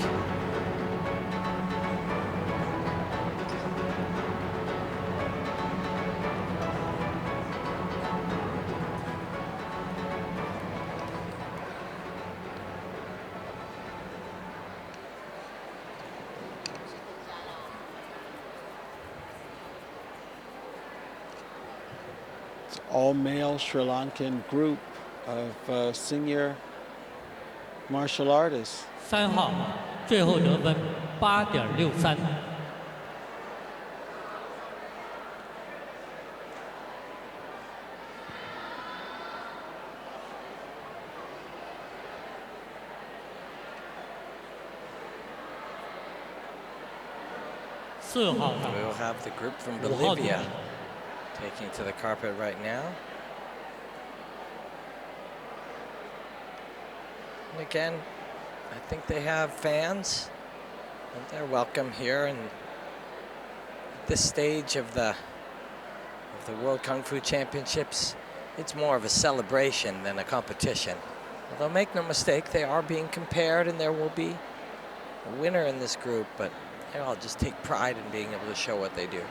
All-male Sri Lankan group of senior martial artists. 3号最后得分8.63。4号 We'll have the group from 5号 Bolivia taking to the carpet right now. And again, I think they have fans, and they're welcome here. And at this stage of the World Kungfu Championships, it's more of a celebration than a competition. Although make no mistake, they are being compared, and there will be a winner in this group, but they all just take pride in being able to show what they do.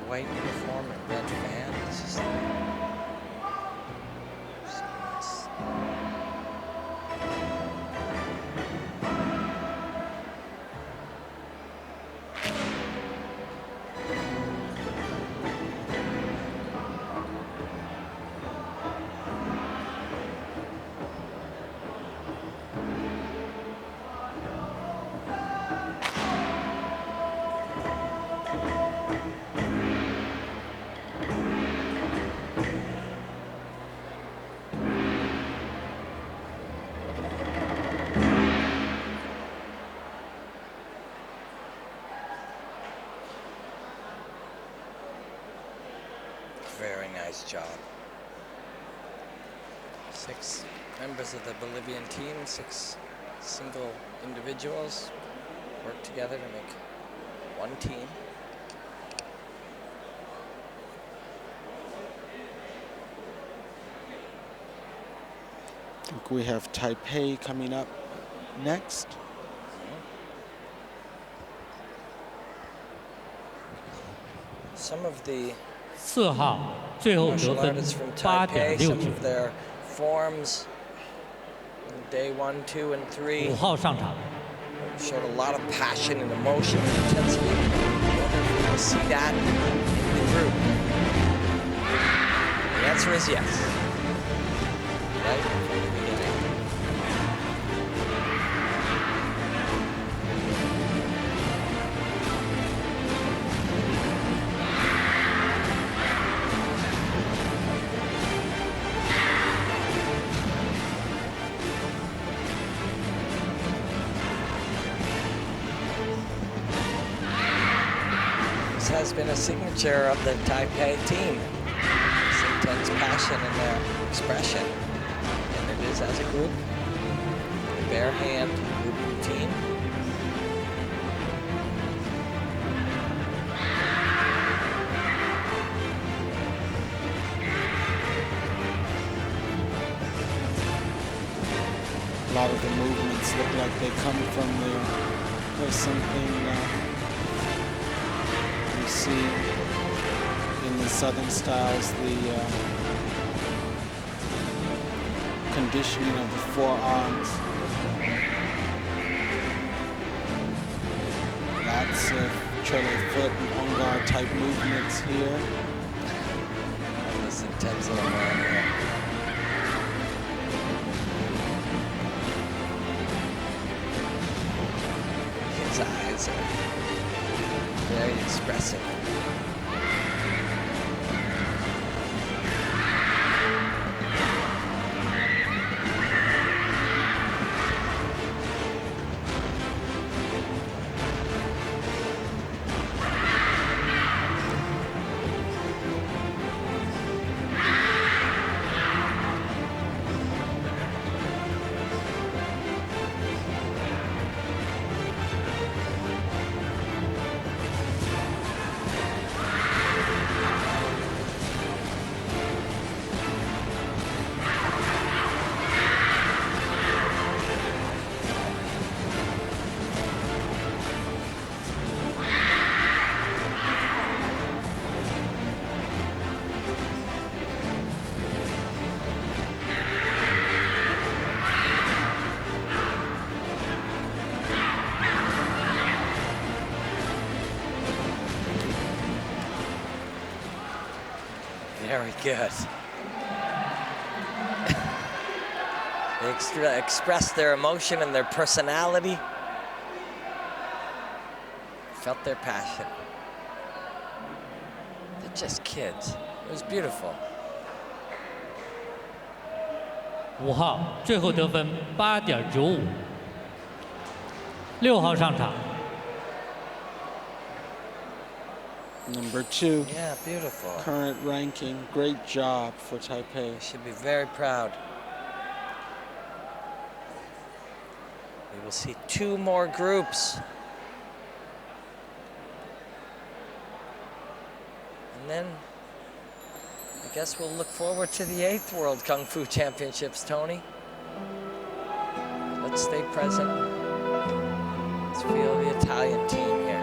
white uniform and red fan. It's just so nice. Very nice job. 6 members of the Bolivian team, 6 single individuals work together to make one team. I think we have Taipei coming up next. Some of the 4号最后得 martial 分 artists from Taipei, some 8.69 of their forms in day 1, 2, and 3 5号上场 showed a lot of passion and emotion and intensity. I wonder if we will see that in the group. The answer is yes. Right from the beginning. This has been a signature of the Taipei team. This intense passion in their expression. And it is as a group, a bare hand group routine. A lot of the movements look like they come from there's something you see in the Southern styles, the conditioning of the forearms. Lots of trailer foot and on guard type movements here. This intense little man here. His eyes are very expressive. Very good. They expressed their emotion and their personality. Felt their passion. They're just kids. It was beautiful. 5号最后得分8.95 6号上场 Number 2, Yeah, beautiful. current ranking. Great job for Taipei. Should be very proud. We will see 2 more groups. And then I guess we'll look forward to the 8th World Kung Fu Championships, Tony. Let's stay present. Let's feel the Italian team here.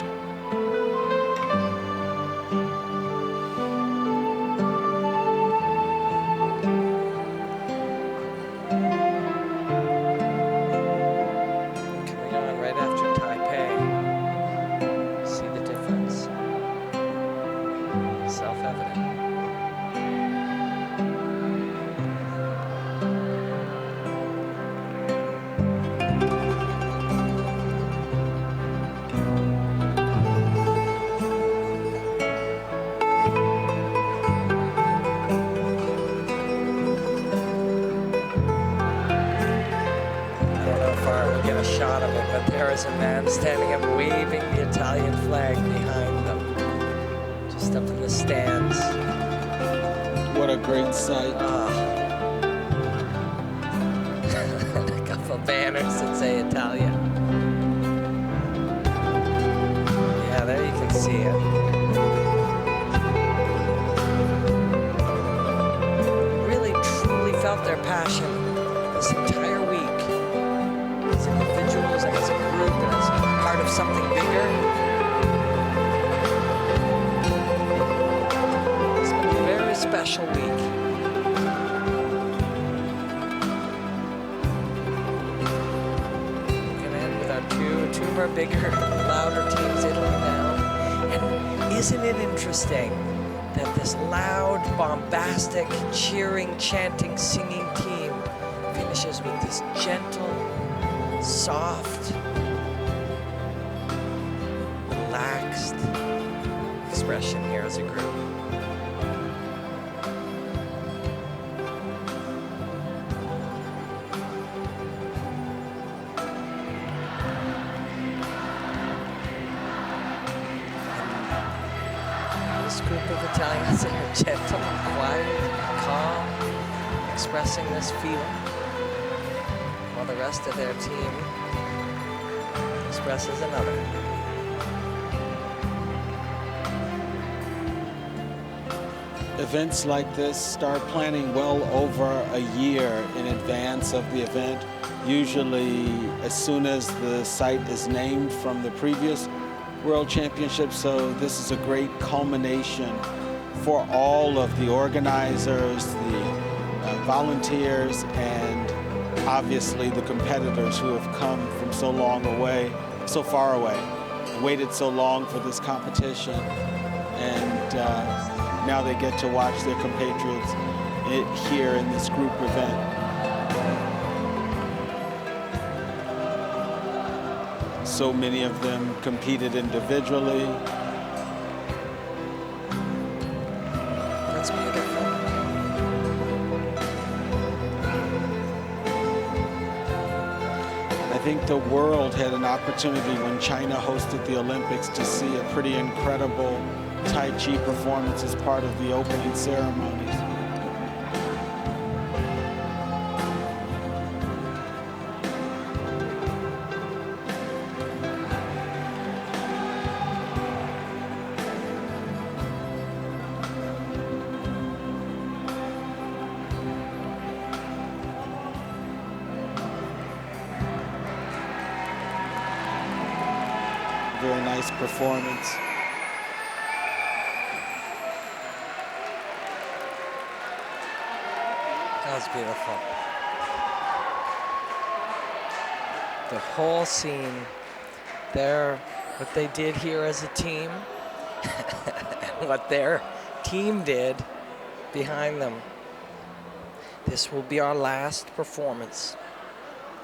There's a man standing up waving the Italian flag behind them, just up in the stands. What a great sight. A couple banners that say Italia. Yeah, there you can see it. Really, truly felt their passion this entire week. As individuals and as a group and as part of something bigger. It's been a very special week. We're gonna end with our two of our bigger, louder teams, Italy now. And isn't it interesting that this loud, bombastic, cheering, chanting, singing team finishes with this gentle, soft, relaxed expression here as a group. This group of Italians are gentle and quiet, calm, expressing this feeling, while the rest of their team expresses another. Events like this start planning well over a year in advance of the event. Usually as soon as the site is named from the previous World Championships, so this is a great culmination for all of the organizers, the volunteers, and obviously the competitors who have come from so far away, waited so long for this competition, and now they get to watch their compatriots here in this group event. So many of them competed individually. That's beautiful. I think the world had an opportunity when China hosted the Olympics to see a pretty incredible Tai Chi performance as part of the opening ceremonies. Very nice performance. That was beautiful. The whole scene, what they did here as a team, and what their team did behind them. This will be our last performance,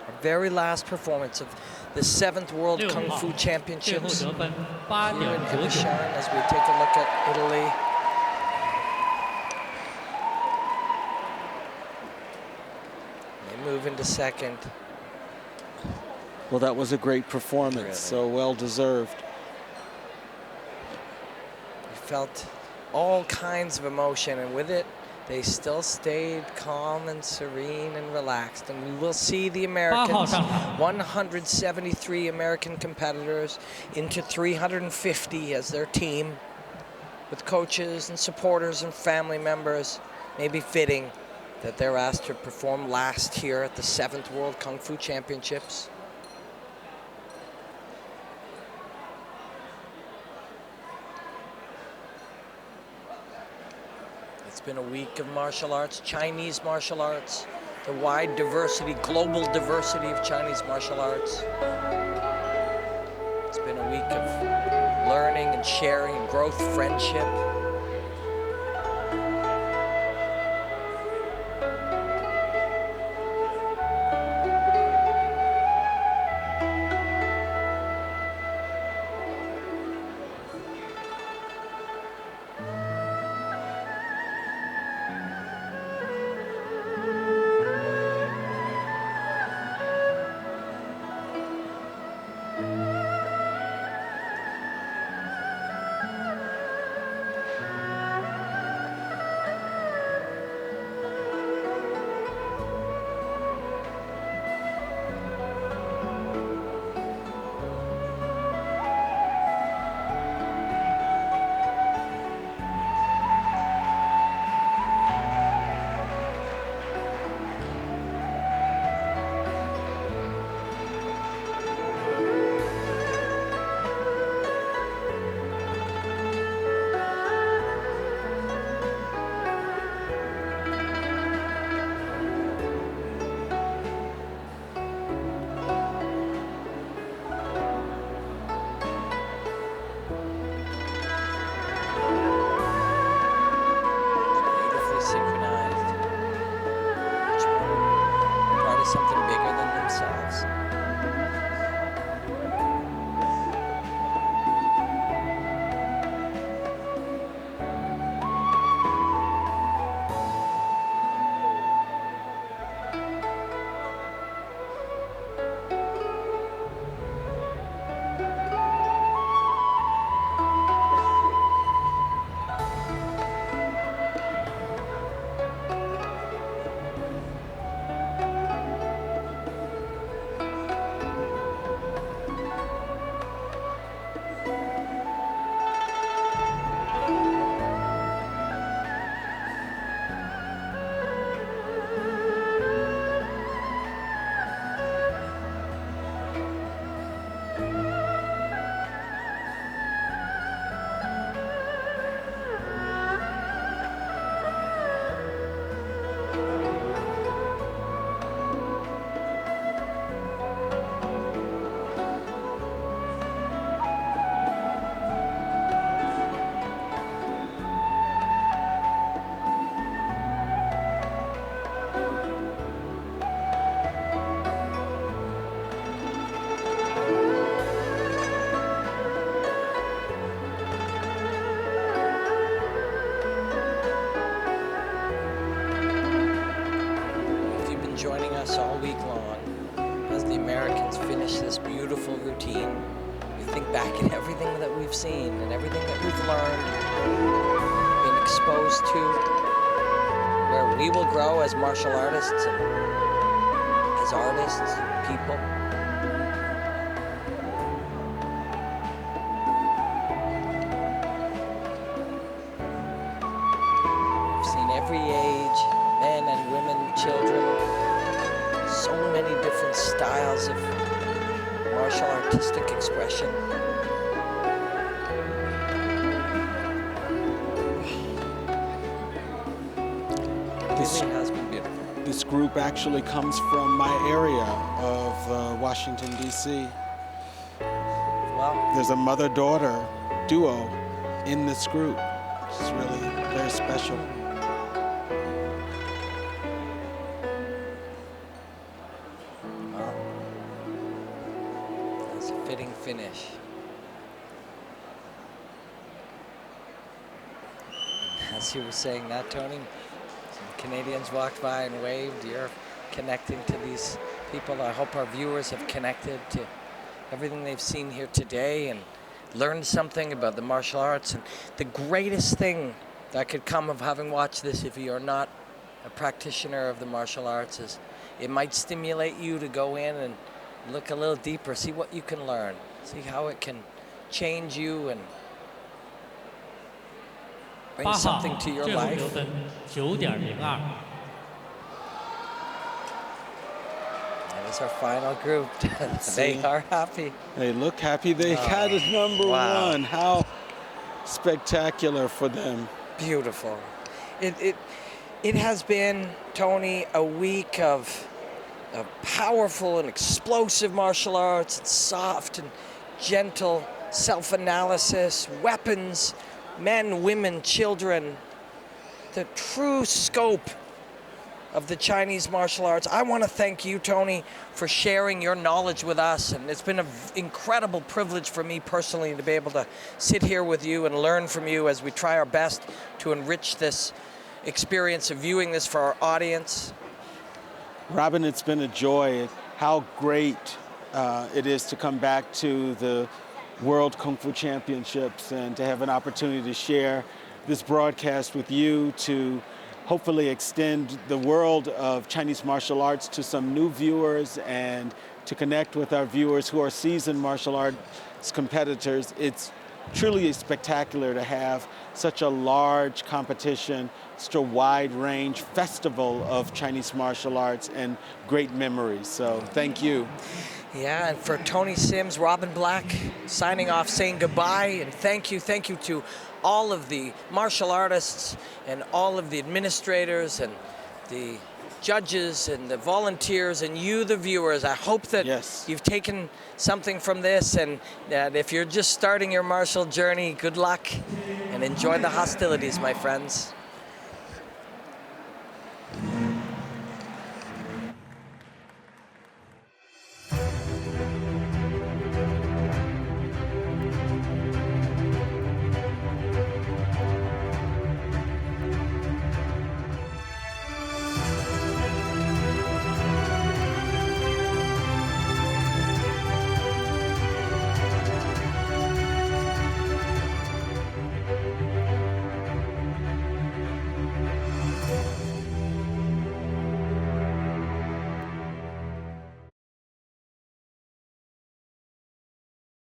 our very last performance of the 7th World Kungfu Championships here in Emeishan as we take a look at Italy. They move into second. Well, that was a great performance, Really. so well deserved. We felt all kinds of emotion, and with it, they still stayed calm and serene and relaxed. And we will see the Americans, 173 American competitors, into 350 as their team, with coaches and supporters and family members. Maybe fitting that they're asked to perform last here at the 7th World Kung Fu Championships. It's been a week of martial arts, Chinese martial arts, the wide diversity, global diversity of Chinese martial arts. It's been a week of learning and sharing and growth, friendship. routine. We think back at everything that we've seen and everything that we've learned, been exposed to, where we will grow as martial artists and as artists, people. We've seen every age, men and women, children, so many different styles of martial artistic expression. This really has been beautiful. This group actually comes from my area of Washington, D.C. Well, There's a mother-daughter duo in this group. It's really very special. well, that's a fitting finish. As you were saying that, Tony, some Canadians walked by and waved. You're connecting to these people. I hope our viewers have connected to everything they've seen here today and learned something about the martial arts. And the greatest thing that could come of having watched this, if you're not a practitioner of the martial arts, is it might stimulate you to go in and look a little deeper, see what you can learn, see how it can change you and bring 8号 something to your 最后 life. 得分9.02。 That is our final group. They See? are happy. They look happy. They got a number wow. one. How spectacular for them. Beautiful. It has been, Tony, a week of powerful and explosive martial arts, and soft and gentle self-analysis, weapons, men, women, children, the true scope of the Chinese martial arts. I want to thank you, Tony, for sharing your knowledge with us, and it's been an incredible privilege for me personally to be able to sit here with you and learn from you as we try our best to enrich this experience of viewing this for our audience. Robin, it's been a joy. How great it is to come back to the World Kungfu Championships and to have an opportunity to share this broadcast with you, to hopefully extend the world of Chinese martial arts to some new viewers and to connect with our viewers who are seasoned martial arts competitors. It's truly spectacular to have such a large competition, such a wide range festival of Chinese martial arts and great memories. So thank you. Yeah, and for Tony Sims, Robin Black signing off, saying goodbye, and thank you to all of the martial artists and all of the administrators and the judges and the volunteers and you, the viewers. I hope that Yes. you've taken something from this, and that if you're just starting your martial journey, good luck and enjoy the hostilities, my friends.